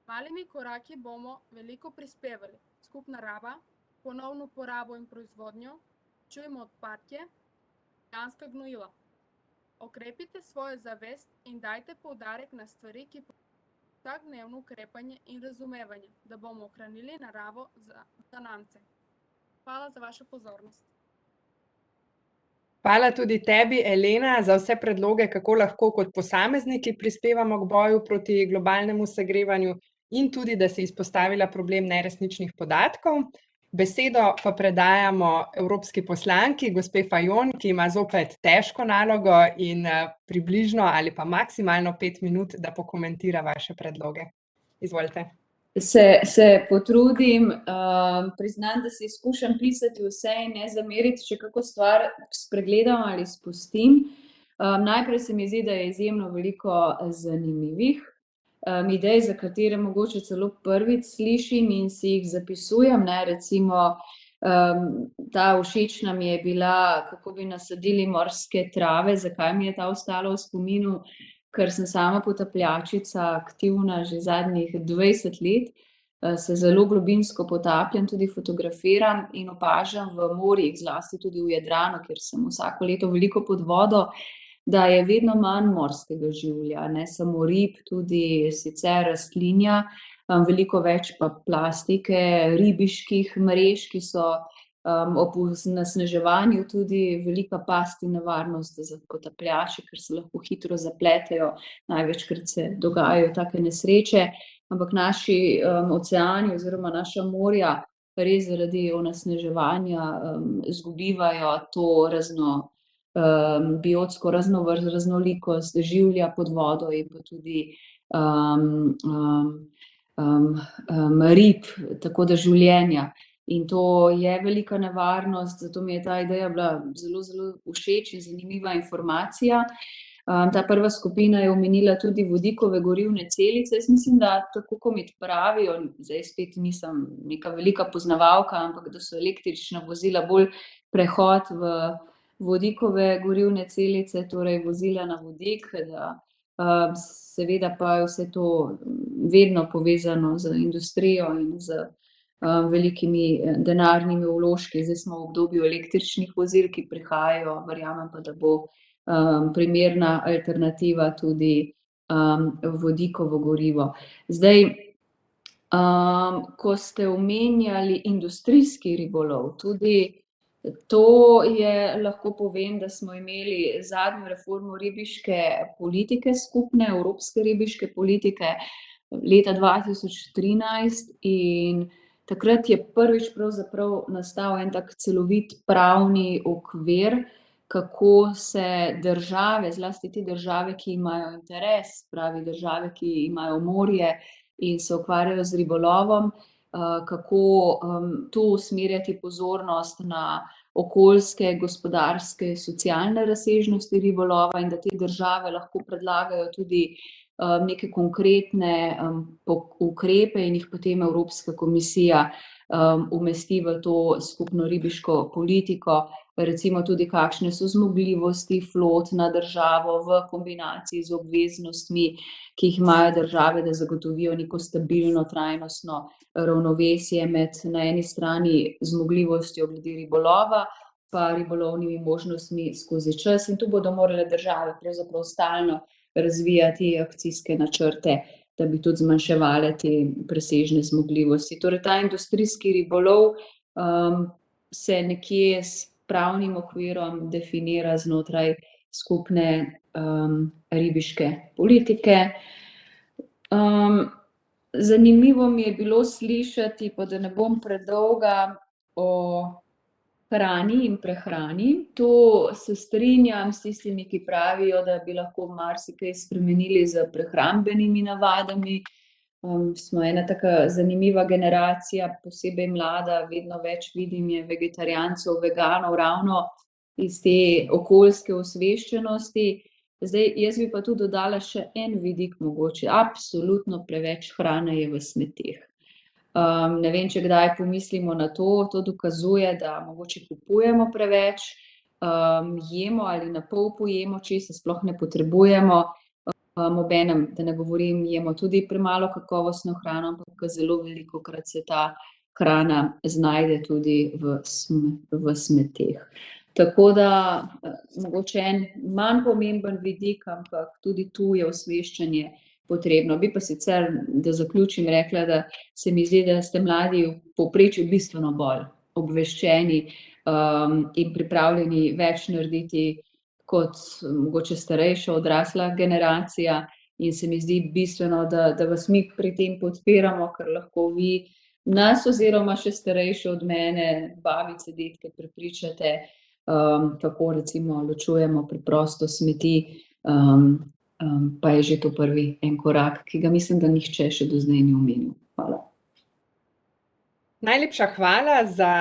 Malimi koraki bomo veliko prispevali. Skupna raba, ponovno porabo in proizvodnjo, čujemo odpadke, organska gnojila. Okrepite svojo zavest in dajte poudarek na stvari, ki vsakdnevno ukrepanje in razumevanje, da bomo ohranili naravo za zanamce. Hvala za vašo pozornost. Hvala tudi tebi, Elena, za vse predloge, kako lahko kot posamezniki prispevamo k boju proti globalnemu segrevanju in tudi, da si izpostavila problem neresničnih podatkov. Besedo pa predajamo evropski poslanki, gospe Fajon, ki ima zopet težko nalogo in približno ali pa maksimalno 5 minut, da pokomentira vaše predloge. Izvolite. Se potrudim, priznam, da si skušam pisati vse in ne zameriti, če kako stvar spregledam ali spustim. Najprej se mi zdi, da je izjemno veliko zanimivih idej, za katere mogoče celo prvič slišim in si jih zapisujem, ne, recimo ta všečna mi je bila, kako bi nasadili morske trave, zakaj mi je ta ostala v spominu, ker sem sama potapljačica, aktivna že zadnjih 20 let, se zelo globinsko potapljam, tudi fotografiram in opažam v morjih, zlasti tudi v Jadranu, kjer sem vsako leto veliko pod vodo, da je vedno manj morskega življa, ne samo rib, tudi sicer rastlinja, veliko več pa plastike, ribiških mrež, ki so ob onesnaževanju tudi velika past in nevarnost za potapljače, ker se lahko hitro zapletejo, največkrat se dogajajo take nesreče, ampak naši oceani oziroma naša morja res zaradi onesnaževanja izgubivajo to biotsko raznolikost življa pod vodo in pa tudi rib, tako da življenja. In to je velika nevarnost, zato mi je ta ideja bila zelo, zelo všeč in zanimiva informacija. Ta prva skupina je omenila tudi vodikove gorivne celice. Jaz mislim, da tako, ko mi pravijo, zdaj spet nisem neka velika poznavalka, ampak da so električna vozila bolj prehod v vodikove gorivne celice, torej vozila na vodik, da seveda pa je vse to vedno povezano z industrijo in z velikimi denarnimi vložki. Zdaj smo v obdobju električnih vozil, ki prihajajo, verjamem pa, da bo primerna alternativa tudi vodikovo gorivo. Zdaj, ko ste omenjali industrijski ribolov, tudi to je, lahko povem, da smo imeli zadnjo reformo ribiške politike skupne, evropske ribiške politike leta 2013 in takrat je prvič pravzaprav nastal en tak celovit pravni okvir, kako se države, zlasti te države, ki imajo interes, pravi države, ki imajo morje in se ukvarjajo z ribolovom, kako tu usmerjati pozornost na okoljske, gospodarske, socialne razsežnosti ribolova in da te države lahko predlagajo tudi neke konkretne ukrepe in jih potem Evropska komisija umesti v to skupno ribiško politiko, recimo tudi kakšne so zmogljivosti flot na državo v kombinaciji z obveznostmi, ki jih imajo države, da zagotovijo neko stabilno, trajnostno ravnovesje med na eni strani zmogljivostjo glede ribolova, pa ribolovnimi možnostmi skozi čas, in tu bodo morale države pravzaprav stalno razvijati akcijske načrte, da bi tudi zmanjševale te presežne zmogljivosti. Torej, ta industrijski ribolov se nekje s pravnim okvirom definira znotraj skupne ribiške politike. Zanimivo mi je bilo slišati, pa da ne bom predolga, o hrani in prehrani. To se strinjam s tistimi, ki pravijo, da bi lahko marsikaj spremenili s prehrambenimi navadami. Smo ena taka zanimiva generacija, posebej mlada, vedno več vidim je vegetarijancev, veganov, ravno iz te okoljske osveščenosti. Zdaj, jaz bi pa tu dodala še en vidik mogoče. Absolutno preveč hrane je v smeteh. Ne vem, če kdaj pomislimo na to, to dokazuje, da mogoče kupujemo preveč, jemo ali na pol pojemo, česa sploh ne potrebujemo. Obenem, da ne govorim, jemo tudi premalo kakovostno hrano, ampak zelo velikokrat se ta hrana znajde tudi v smeteh. Tako da mogoče en manj pomemben vidik, ampak tudi tu je osveščanje potrebno. Bi pa sicer, da zaključim, rekla, da se mi zdi, da ste mladi v povprečju bistveno bolj obveščeni in pripravljeni več narediti kot mogoče starejša, odrasla generacija, in se mi zdi bistveno, da vas mi pri tem podpiramo, ker lahko vi nas oziroma še starejše od mene, babice, dedke prepričate, kako recimo ločujemo preprosto smeti, pa je že to prvi en korak, ki ga mislim, da nihče še do zdaj ni omenil. Hvala. Najlepša hvala za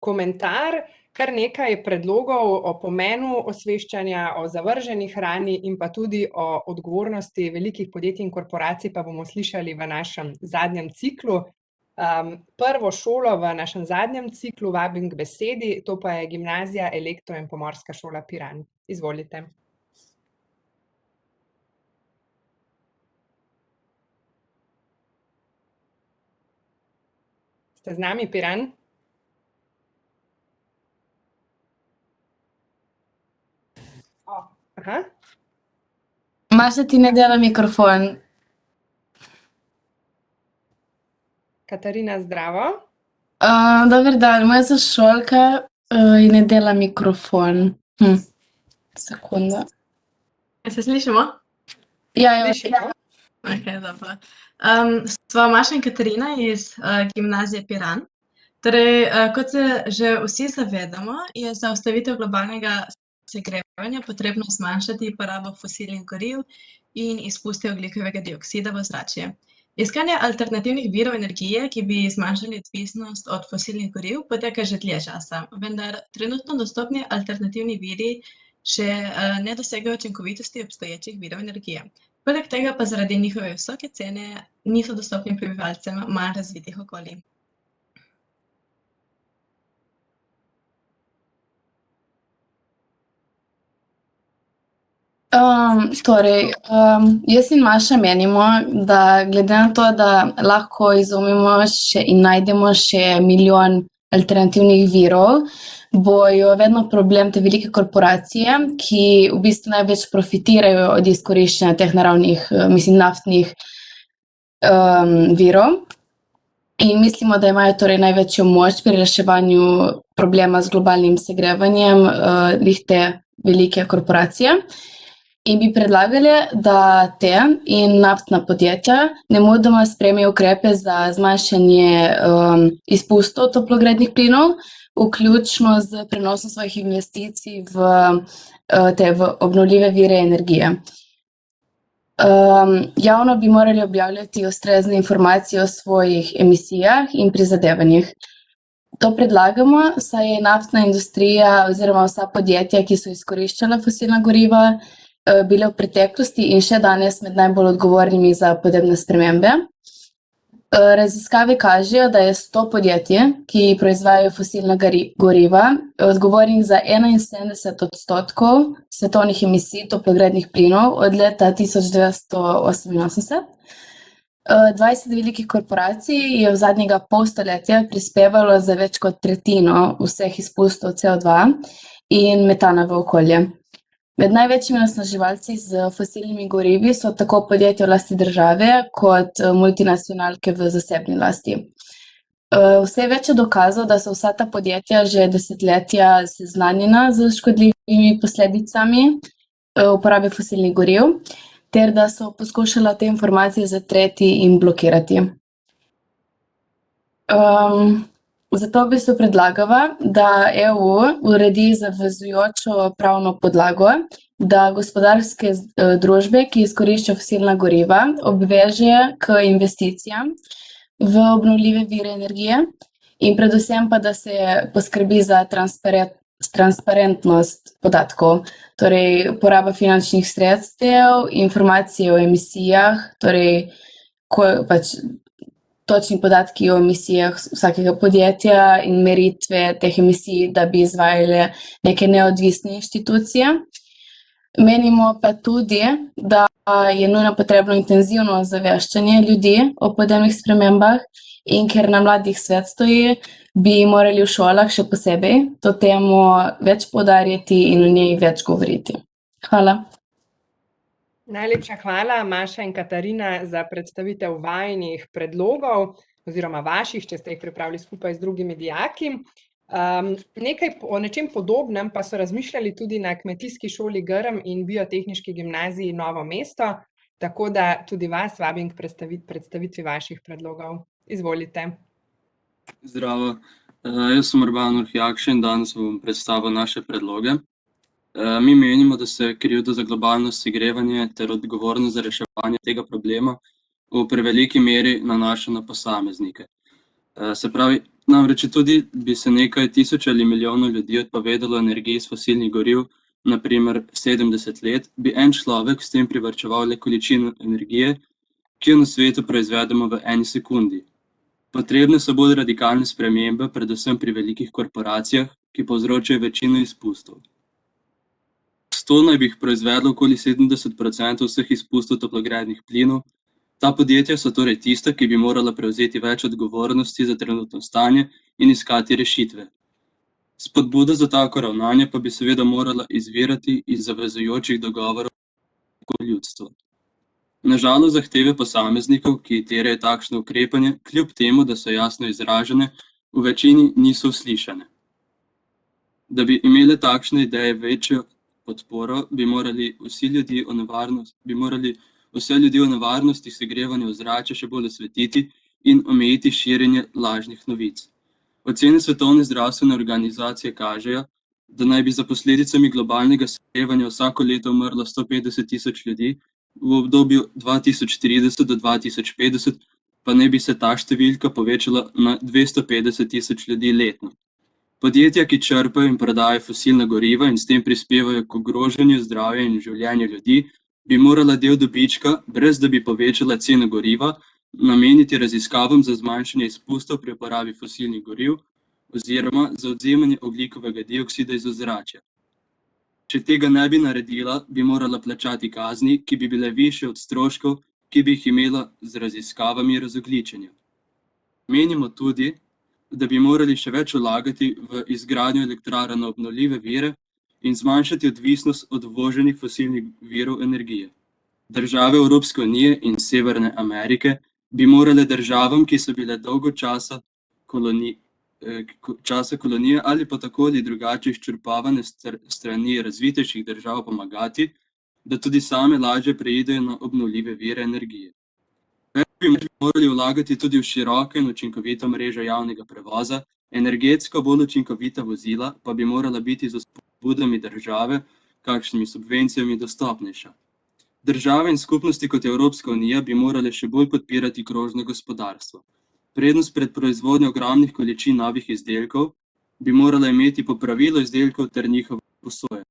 komentar. Kar nekaj predlogov o pomenu osveščanja, o zavrženi hrani in pa tudi o odgovornosti velikih podjetij in korporacij pa bomo slišali v našem zadnjem ciklu. Prvo šolo v našem zadnjem ciklu vabim k besedi, to pa je Gimnazija Elektro in Pomorska šola Piran. Izvolite. Ste z nami, Piran? Aha. Maša, ti ne dela mikrofon. Katarina, zdravo. Dober dan, moja sošolka ji ne dela mikrofon. Sekunda. Se slišimo? Ja, Slišimo. Ok, dobro. Sva Maša in Katarina iz Gimnazije Piran. Torej, kot se že vsi zavedamo, je za ustavitev globalnega segrevanja potrebno zmanjšati porabo fosilnih goriv in izpuste ogljikovega dioksida v ozračje. Iskanje alternativnih virov energije, ki bi zmanjšali odvisnost od fosilnih goriv, poteka že dlje časa, vendar trenutno dostopni alternativni viri še ne dosegajo učinkovitosti obstoječih virov energije. Poleg tega pa zaradi njihove visoke cene niso dostopni prebivalcem manj razvitih okolij. Jaz in Maša menimo, da glede na to, da lahko izumimo še in najdemo še milijon alternativnih virov, bojo vedno problem te velike korporacije, ki v bistvu največ profitirajo od izkoriščanja teh naravnih, naftnih virov. In mislimo, da imajo torej največjo moč pri reševanju problema z globalnim segrevanjem te velike korporacije. In bi predlagali, da te in naftna podjetja nemudoma sprejmejo ukrepe za zmanjšanje izpustov toplogrednih plinov, vključno z prenosom svojih investicij v obnovljive vire energije. Javno bi morali objavljati ustrezne informacije o svojih emisijah in prizadevanjih. To predlagamo, saj je naftna industrija oziroma vsa podjetja, ki so izkoriščala fosilna goriva, bile v preteklosti in še danes med najbolj odgovornimi za podnebne spremembe. Raziskave kažejo, da je 100 podjetij, ki proizvajajo fosilna goriva, odgovornih za 71% svetovnih emisij toplogrednih plinov od leta 1988. 20 velikih korporacij je v zadnjega pol stoletja prispevalo za več kot tretjino vseh izpustov CO2 in metana v okolje. Med največjimi onesnaževalci z fosilnimi gorivi so tako podjetja v lasti države kot multinacionalke v zasebni lasti. Vse več je dokazov, da so vsa ta podjetja že desetletja seznanjena z škodljivimi posledicami uporabe fosilnih goriv, ter da so poskušala te informacije zatreti in blokirati. Zato bi se predlagala, da EU uredi zavezujočo pravno podlago, da gospodarske družbe, ki izkoriščajo fosilna goriva, obveže k investicijam v obnovljive vire energije in predvsem pa, da se poskrbi za transparentnost podatkov, torej poraba finančnih sredstev, informacije o emisijah, torej točni podatki o emisijah vsakega podjetja in meritve teh emisij, da bi izvajale neke neodvisne inštitucije. Menimo pa tudi, da je nujno potrebno intenzivno ozaveščanje ljudi o podnebnih spremembah in ker na mladih svet stoji, bi morali v šolah še posebej to temo več poudarjati in o njej več govoriti. Hvala. Najlepša hvala, Maša in Katarina, za predstavitev vajinih predlogov oziroma vaših, če ste jih pripravili skupaj z drugimi dijaki. O nečem podobnem pa so razmišljali tudi na Kmetijski šoli Grm in Biotehniški gimnaziji Novo mesto, tako da tudi vas vabim k predstavitvi vaših predlogov. Izvolite. Zdravo, jaz sem Urban Urhjakše in danes bom predstavil naše predloge. Mi menimo, da se krivda za globalno segrevanje ter odgovornost za reševanje tega problema v preveliki meri nanaša na posameznike. Se pravi, namreč tudi bi se nekaj tisoč ali milijonov ljudi odpovedalo energiji iz fosilnih goriv, na primer 70 let, bi en človek s tem privarčeval le količino energije, ki jo na svetu proizvedemo v 1 sekundi. Potrebne so bolj radikalne spremembe, predvsem pri velikih korporacijah, ki povzročajo večino izpustov. 100 naj bi jih proizvedlo okoli 70% vseh izpustov toplogrednih plinov. Ta podjetja so torej tista, ki bi morala prevzeti več odgovornosti za trenutno stanje in iskati rešitve. Spodbuda za tako ravnanje pa bi seveda morala izvirati iz zavezujočih dogovorov ljudstva. Na žalost zahteve posameznikov, ki terjajo takšno ukrepanje, kljub temu, da so jasno izražene, v večini niso uslišane. Da bi imele takšne ideje večjo podporo, bi morali vse ljudi o nevarnosti segrevanja ozračja še bolj osvetliti in omejiti širjenje lažnih novic. Ocene Svetovne zdravstvene organizacije kažejo, da naj bi za posledicami globalnega segrevanja vsako leto umrlo 150 tisoč ljudi, v obdobju 2030 do 2050 pa naj bi se ta številka povečala na 250 tisoč ljudi letno. Podjetja, ki črpajo in prodajajo fosilna goriva in s tem prispevajo k ogrožanju zdravja in življenja ljudi, bi morala del dobička, brez da bi povečala ceno goriva, nameniti raziskavam za zmanjšanje izpustov pri uporabi fosilnih goriv oziroma za odvzemanje ogljikovega dioksida iz ozračja. Če tega ne bi naredila, bi morala plačati kazni, ki bi bile višje od stroškov, ki bi jih imela z raziskavami razogljičenja. Menimo tudi, da bi morali še več vlagati v izgradnjo elektrarn na obnovljive vire in zmanjšati odvisnost od uvoženih fosilnih virov energije. Države Evropske unije in Severne Amerike bi morale državam, ki so bile dolgo časa kolonije ali pa tako ali drugače izčrpavane strani razvitejših držav pomagati, da tudi same lažje preidejo na obnovljive vire energije. Več bi morali vlagati tudi v široko in učinkovito mrežo javnega prevoza, energetsko bolj učinkovita vozila pa bi morala biti z spodbudami države, kakšnimi subvencijami dostopnejša. Države in skupnosti kot Evropska unija bi morale še bolj podpirati krožno gospodarstvo. Prednost pred proizvodnjo ogromnih količin novih izdelkov bi morala imeti popravilo izdelkov ter njihovo posojo.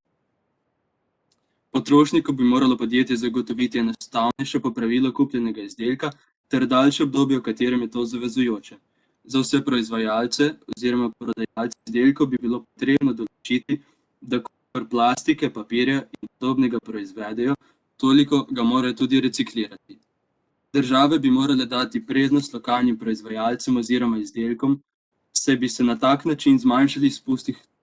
Potrošniku bi moralo podjetje zagotoviti enostavnejše popravilo kupljenega izdelka ter daljše obdobje, v katerem je to zavezujoče. Za vse proizvajalce oziroma prodajalce izdelkov bi bilo potrebno določiti, da kolikor plastike, papirja in podobnega proizvedejo, toliko ga morajo tudi reciklirati. Države bi morale dati prednost lokalnim proizvajalcem oziroma izdelkom, saj bi se na tak način zmanjšali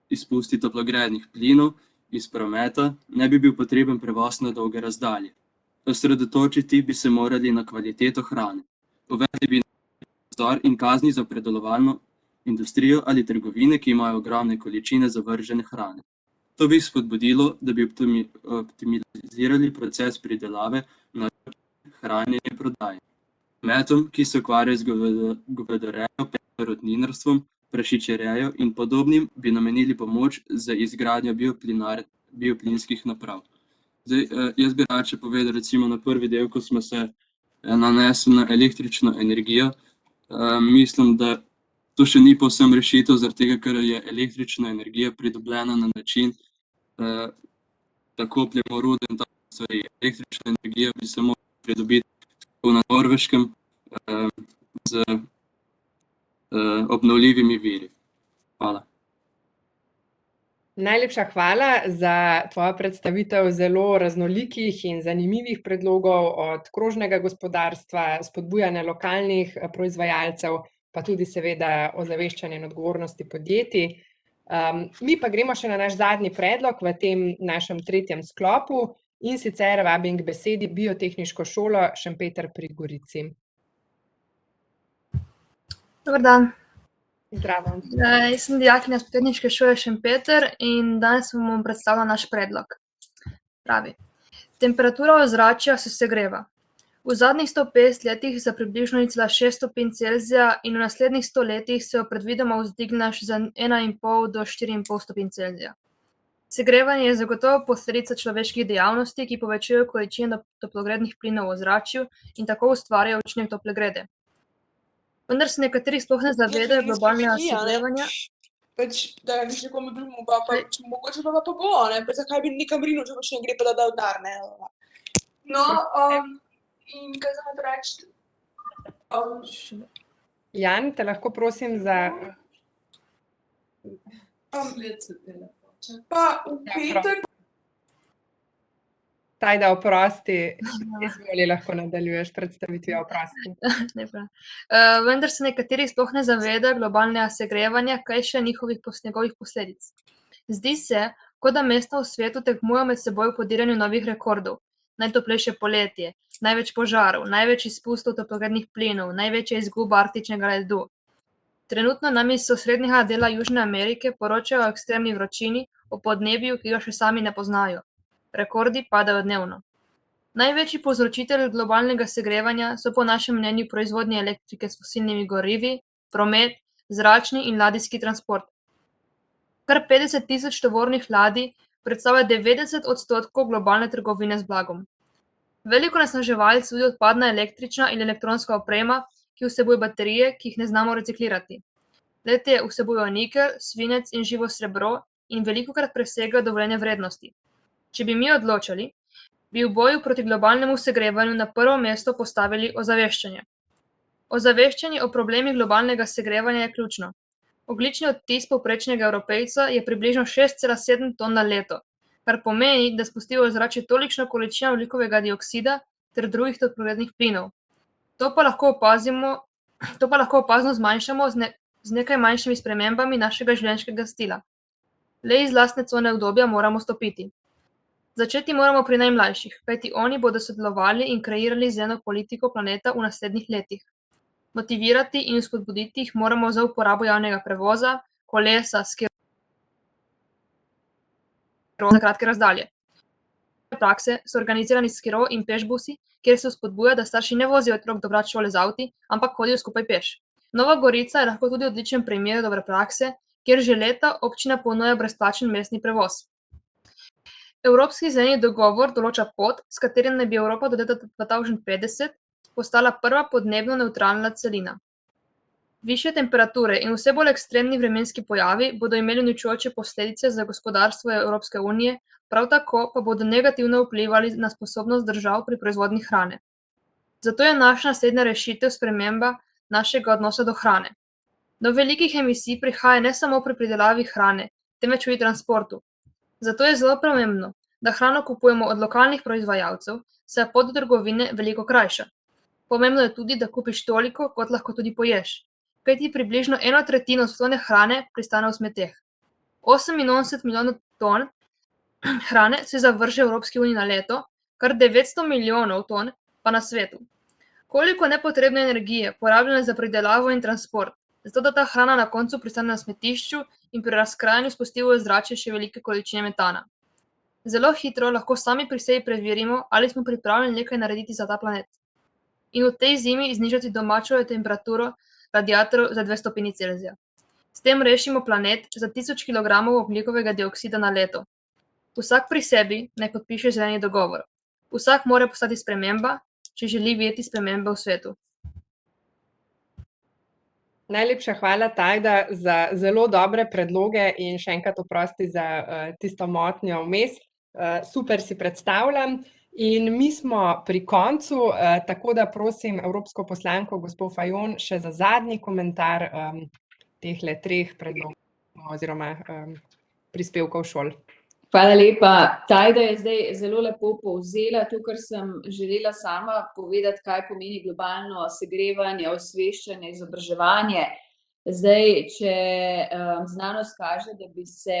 izpusti toplogrednih plinov iz prometa, ne bi bil potreben prevoz na dolge razdalje. Osredotočiti bi se morali na kvaliteto hrane. Uvedli bi nadzor in kazni za predelovalno industrijo ali trgovine, ki imajo ogromne količine zavržene hrane. To bi spodbudilo, da bi optimizirali proces pridelave na hranjenje in prodaje. Kmetom, ki se ukvarjajo z govedorejo, perutninarstvom, prašičerejo in podobnim, bi namenili pomoč za izgradnjo bioplinskih naprav. Zdaj, jaz bi rad še povedal recimo na prvi del, ko smo se nanesli na električno energijo. Mislim, da To še ni povsem rešitev, zaradi tega, ker je električna energija pridobljena na način, da kopljemo rude in take stvari. Električna energija bi se morala pridobiti na Norveškem z obnovljivimi viri. Hvala. Najlepša hvala za tvojo predstavitev zelo raznolikih in zanimivih predlogov od krožnega gospodarstva, spodbujanja lokalnih proizvajalcev, pa tudi seveda ozaveščanja in odgovornosti podjetij. Mi pa gremo še na naš zadnji predlog v tem našem tretjem sklopu, in sicer vabim k besedi Biotehniško šolo Šempeter pri Gorici. Dober dan. Zdravo. Jaz sem dijakinja s Biotehniške šole Šempeter in danes vam bom predstavila naš predlog. Pravi: temperatura ozračja se segreva. V zadnjih 150 letih za približno 0,6 stopinj Celzija in v naslednjih 100 letih se jo predvidoma vzdigne za 1,5 do 4,5 stopinj Celzija. Segrevanje je zagotovo posledica človeških dejavnosti, ki povečujejo količino toplogrednih plinov v ozračju in tako ustvarjajo učinek toplogrede. Vendar se nekateri sploh ne zavedajo globalnega segrevanja. Pač, da greš nekomu drugemu, pa mogoče pa bo, ne, pa zakaj bi nekam rinil, če pač ne gre pa da denar, ne. No, in kaj sem reči? Jan, te lahko prosim za... Pa v petek... Tajda, oprosti, izvoli, lahko nadaljuješ predstavitvijo, oprosti. Vendar se nekateri sploh ne zavedajo globalnega segrevanja, kaj še njegovih posledic. Zdi se, kot da mesta v svetu tekmujejo med seboj v podiranju novih rekordov. Najtoplejše poletje, največ požarov, največ izpustov toplogrednih plinov, največja izguba arktičnega ledu. Trenutno nam iz osrednjega dela Južne Amerike poročajo o ekstremni vročini, o podnebju, ki ga še sami ne poznajo. Rekordi padajo dnevno. Največji povzročitelj globalnega segrevanja so po našem mnenju proizvodnje elektrike s fosilnimi gorivi, promet, zračni in ladijski transport. Kar 50 tisoč tovornih ladij predstavlja 90% globalne trgovine z blagom. Veliko onesnaževalcev tudi odpadna električna in elektronska oprema, ki vsebuje baterije, ki jih ne znamo reciklirati. Le-te vsebujejo nikelj, svinec in živo srebro in velikokrat presegajo dovoljene vrednosti. Če bi mi odločali, bi v boju proti globalnemu segrevanju na prvo mesto postavili ozaveščanje. Ozaveščanje o problemih globalnega segrevanja je ključno. Ogljični odtis povprečnega Evropejca je približno 6,7 ton na leto, kar pomeni, da spustijo v ozračje tolikšno količino ogljikovega dioksida ter drugih toplogrednih plinov. To pa lahko opazno zmanjšamo z nekaj manjšimi spremembami našega življenjskega stila. Le iz lastne cone udobja moramo stopiti. Začeti moramo pri najmlajših, kajti oni bodo sodelovali in kreirali zeleno politiko planeta v naslednjih letih. Motivirati in spodbuditi jih moramo za uporabo javnega prevoza, kolesa, za kratke razdalje. Prakse so organizirani skiro in pešbusi, kjer se spodbuja, da starši ne vozijo otrok do šole z avti, ampak hodijo skupaj peš. Nova Gorica je lahko tudi odličen primer dobre prakse, kjer že leta občina ponuja brezplačen mestni prevoz. Evropski zeleni dogovor določa pot, s katerim naj bi Evropa do leta 2050 postala prva podnebno nevtralna celina. Višje temperature in vse bolj ekstremni vremenski pojavi bodo imeli uničujoče posledice za gospodarstvo Evropske unije, prav tako pa bodo negativno vplivali na sposobnost držav pri proizvodnji hrane. Zato je naša naslednja rešitev sprememba našega odnosa do hrane. Do velikih emisij prihaja ne samo pri pridelavi hrane, temveč tudi transportu. Zato je zelo pomembno, da hrano kupujemo od lokalnih proizvajalcev, saj je pot do trgovine veliko krajša. Pomembno je tudi, da kupiš toliko, kot lahko tudi poješ, kajti približno 1/3 svetovne hrane pristane v smeteh. 88 milijonov ton hrane se zavrže v Evropski uniji na leto, kar 900 milijonov ton pa na svetu. Koliko nepotrebne energije porabljene za pridelavo in transport, zato da ta hrana na koncu pristane na smetišču in pri razkrajanju spusti v ozračje še velike količine metana. Zelo hitro lahko sami pri sebi preverimo, ali smo pripravljeni nekaj narediti za ta planet. In v tej zimi znižati domačo temperaturo radiatorjev za 2 stopinji Celzija. S tem rešimo planet za 1000 kg ogljikovega dioksida na leto. Vsak pri sebi naj podpiše zeleni dogovor. Vsak mora postati sprememba, če želi videti spremembe v svetu. Najlepša hvala, Tajda, za zelo dobre predloge in še enkrat oprosti za tisto motnjo vmes. Super si predstavljam. In mi smo pri koncu, tako da prosim evropsko poslanko, gospod Fajon, še za zadnji komentar tehle 3 predlogov oziroma prispevkov šol. Hvala lepa. Tajda je zdaj zelo lepo povzela to, kar sem želela sama povedati, kaj pomeni globalno segrevanje, osveščanje, izobraževanje. Zdaj, če znanost kaže, da bi se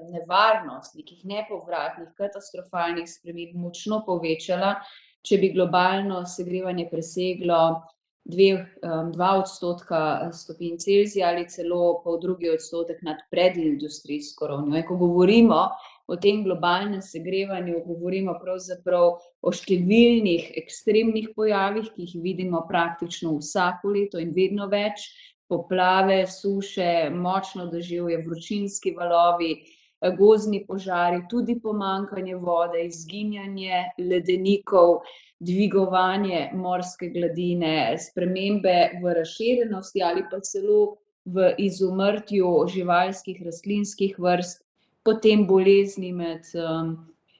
nevarnost nekih nepovratnih, katastrofalnih sprememb močno povečala, če bi globalno segrevanje preseglo 2% stopinj Celzija ali celo poldrugi odstotek nad predindustrijsko ravnjo. Ko govorimo o tem globalnem segrevanju, govorimo pravzaprav o številnih ekstremnih pojavih, ki jih vidimo praktično vsako leto in vedno več. Poplave, suše, močno deževje, vročinski valovi, gozdni požari, tudi pomanjkanje vode, izginjanje ledenikov, dvigovanje morske gladine, spremembe v razširjenosti ali pa celo v izumrtju živalskih, rastlinskih vrst, potem bolezni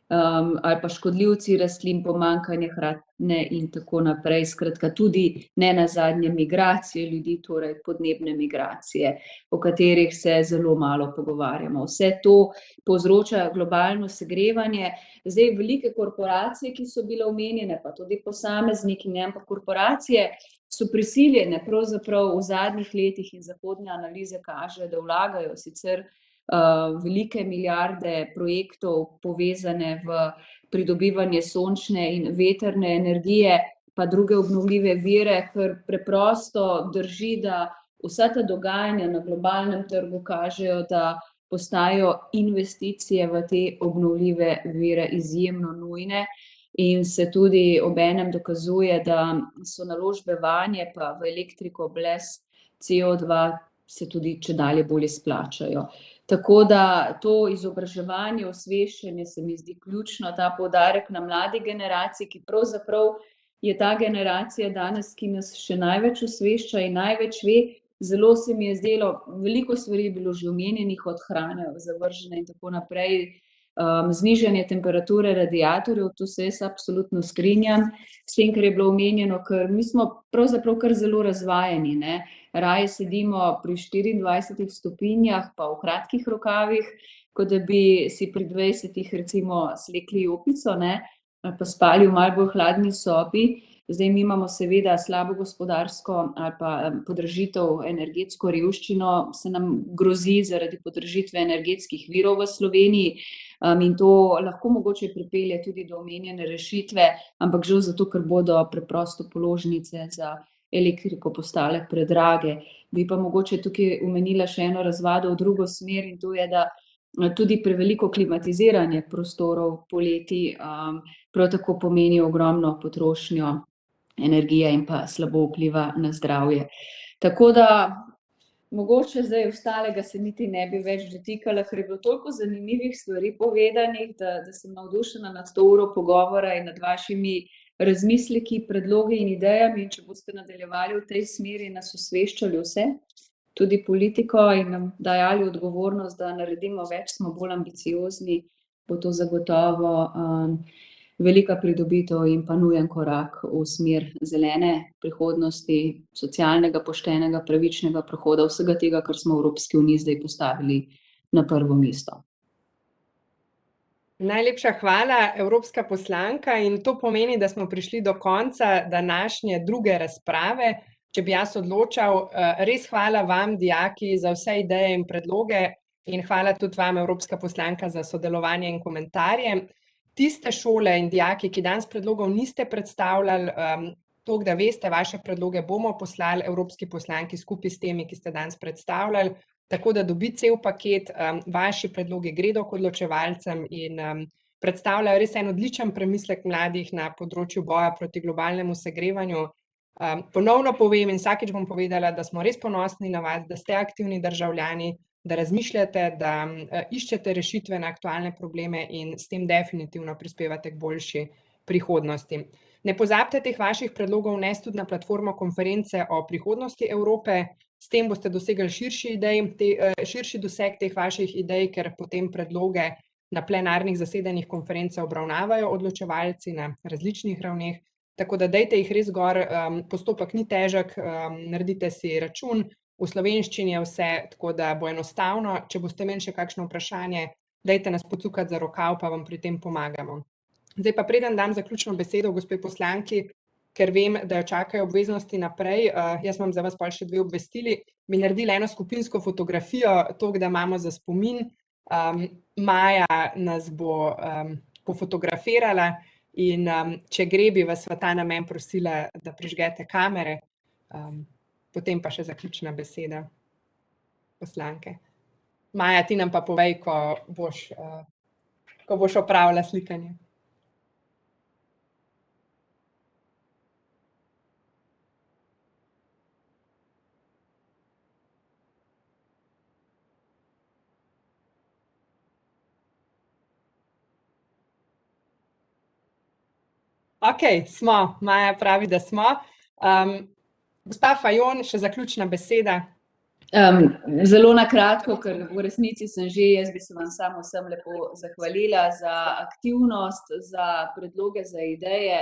ali pa škodljivci rastlin, pomanjkanje hrane in tako naprej. Skratka, tudi nenazadnje migracije ljudi, torej podnebne migracije, o katerih se zelo malo pogovarjamo. Vse to povzroča globalno segrevanje. Zdaj, velike korporacije, ki so bile omenjene, pa tudi posamezniki, ampak korporacije so prisiljene pravzaprav v zadnjih letih in zahodne analize kažejo, da vlagajo sicer velike milijarde projektov povezane v pridobivanje sončne in vetrne energije, pa druge obnovljive vire, ker preprosto drži, da vsa ta dogajanja na globalnem trgu kažejo, da postajajo investicije v te obnovljive vire izjemno nujne in se tudi obenem dokazuje, da so naložbe vanje pa v elektriko brez CO2 se tudi čedalje bolj izplačajo. Tako da to izobraževanje, osveščanje se mi zdi ključno, ta poudarek na mladi generaciji, ki pravzaprav je ta generacija danes, ki nas še največ osvešča in največ ve. Zelo se mi je zdelo, veliko stvari je bilo že omenjenih, od hrane, zavržene in tako naprej, znižanje temperature radiatorjev, to se jaz absolutno strinjam s tem, kar je bilo omenjeno, ker mi smo pravzaprav kar zelo razvajeni, ne. Raje sedimo pri 24 stopinjah pa v kratkih rokavih, kot da bi si pri 20 recimo slekli jopico, ne, ali pa spali v malo bolj hladni sobi. Zdaj mi imamo seveda slabo gospodarsko ali pa podražitev, energetsko revščino, se nam grozi zaradi podražitve energetskih virov v Sloveniji, in to lahko mogoče pripelje tudi do omenjene rešitve, ampak žal zato, ker bodo preprosto položnice za elektriko postale predrage. Bi pa mogoče tukaj omenila še eno razvado v drugo smer, in to je, da tudi preveliko klimatiziranje prostorov poleti prav tako pomeni ogromno potrošnjo energije in pa slabo vpliva na zdravje. Tako da mogoče zdaj ostalega se niti ne bi več dotikala, ker je bilo toliko zanimivih stvari povedanih, da sem navdušena nad to uro pogovora in nad vašimi razmisleki, predlogi in idejami, in če boste nadaljevali v tej smeri, nas osveščali vse, tudi politiko, in nam dajali odgovornost, da naredimo več, smo bolj ambiciozni, bo to zagotovo velika pridobitev in pa nujen korak v smer zelene prihodnosti, socialnega, poštenega, pravičnega prehoda, vsega tega, kar smo v Evropski uniji zdaj postavili na prvo mesto. Najlepša hvala, evropska poslanka, in to pomeni, da smo prišli do konca današnje druge razprave. Če bi jaz odločal, res hvala vam, dijaki, za vse ideje in predloge, in hvala tudi vam, evropska poslanka, za sodelovanje in komentarje. Tiste šole in dijaki, ki danes predlogov niste predstavljali, toliko, da veste, vaše predloge bomo poslali evropski poslanki skupaj s temi, ki ste danes predstavljali, tako da dobi cel paket. Vaši predlogi gredo k odločevalcem in predstavljajo res en odličen premislek mladih na področju boja proti globalnemu segrevanju. Ponovno povem in vsakič bom povedala, da smo res ponosni na vas, da ste aktivni državljani, da razmišljate, da iščete rešitve na aktualne probleme in s tem definitivno prispevate k boljši prihodnosti. Ne pozabite teh vaših predlogov vnesti tudi na platformo konference o prihodnosti Evrope, S tem boste dosegli širši doseg teh vaših idej, ker potem predloge na plenarnih zasedanjih konference obravnavajo odločevalci na različnih ravneh. Tako da dajte jih res gor, postopek ni težek, naredite si račun, v slovenščini je vse, tako da bo enostavno. Če boste imeli še kakšno vprašanje, dajte nas pocukati za rokav, pa vam pri tem pomagamo. Zdaj pa preden dam zaključno besedo gospe poslanki, ker vem, da jo čakajo obveznosti naprej, jaz imam za vas pol še 2 obvestili, bi naredila eno skupinsko fotografijo, toliko, da imamo za spomin. Maja nas bo pofotografirala in če gre, bi vas v ta namen prosila, da prižgete kamere, potem pa še zaključna beseda poslanke. Maja, ti nam pa povej, ko boš opravila slikanje. Okej, smo, Maja pravi, da smo. Gospa Fajon, še zaključna beseda. Zelo na kratko, ker v resnici sem že, jaz bi se vam samo vsem lepo zahvalila za aktivnost, za predloge, za ideje,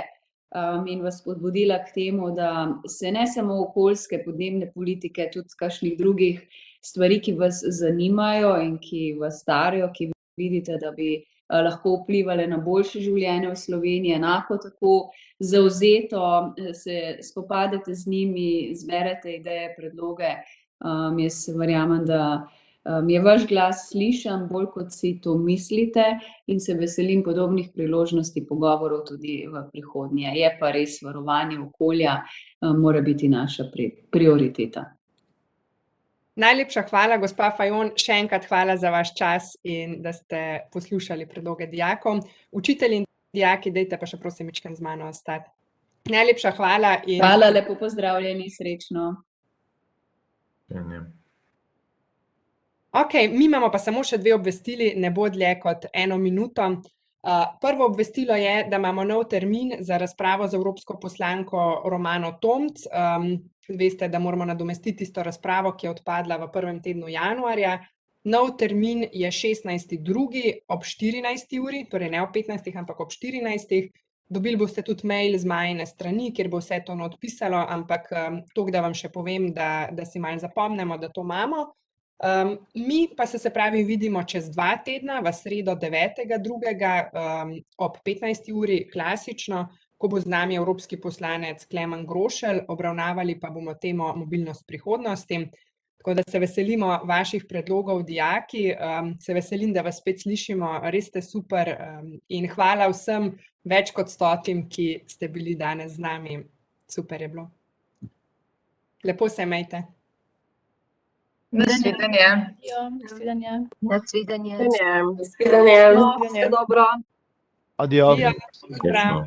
in vas spodbudila k temu, da se ne samo okoljske, podnebne politike, tudi kakšnih drugih stvari, ki vas zanimajo in ki vas starajo, ki vidite, da bi lahko vplivale na boljše življenje v Sloveniji, enako tako zavzeto se spopadete z njimi, zberete ideje, predloge. Jaz verjamem, da je vaš glas slišan, bolj kot si to mislite, in se veselim podobnih priložnosti pogovorov tudi v prihodnje. Je pa res varovanje okolja, mora biti naša prioriteta. Najlepša hvala, gospa Fajon, še enkrat hvala za vaš čas in da ste poslušali predloge dijakov. Učitelji in dijaki, dajte pa še prosim mičkeno z mano ostati. Najlepša hvala. Hvala, lepo pozdravljeni, srečno. Okej, mi imamo pa samo še 2 obvestili, ne bo dlje kot 1 minuto. Prvo obvestilo je, da imamo nov termin za razpravo z evropsko poslanko Romano Tomc. Veste, da moramo nadomestiti tisto razpravo, ki je odpadla v prvem tednu januarja. Nov termin je 16.2. ob 14. uri, torej ne ob 15. ampak ob 14. Dobili boste tudi mail z Majine strani, kjer bo vse to odpisalo, ampak toliko, da vam še povem, da si malo zapomnimo, da to imamo. Mi pa se pravi vidimo čez 2 tedna, v sredo 9.2. ob 15. uri klasično, ko bo z nami evropski poslanec Klemen Grošelj, obravnavali pa bomo temo mobilnost prihodnosti. Tako da se veselimo vaših predlogov, dijaki, se veselim, da vas spet slišimo, res ste super, in hvala vsem več kot 100, ki ste bili danes z nami. Super je bilo. Lepo se imejte. Nasvidenje. Nasvidenje. Nasvidenje. Nasvidenje. Vse dobro. Adijo. Prav.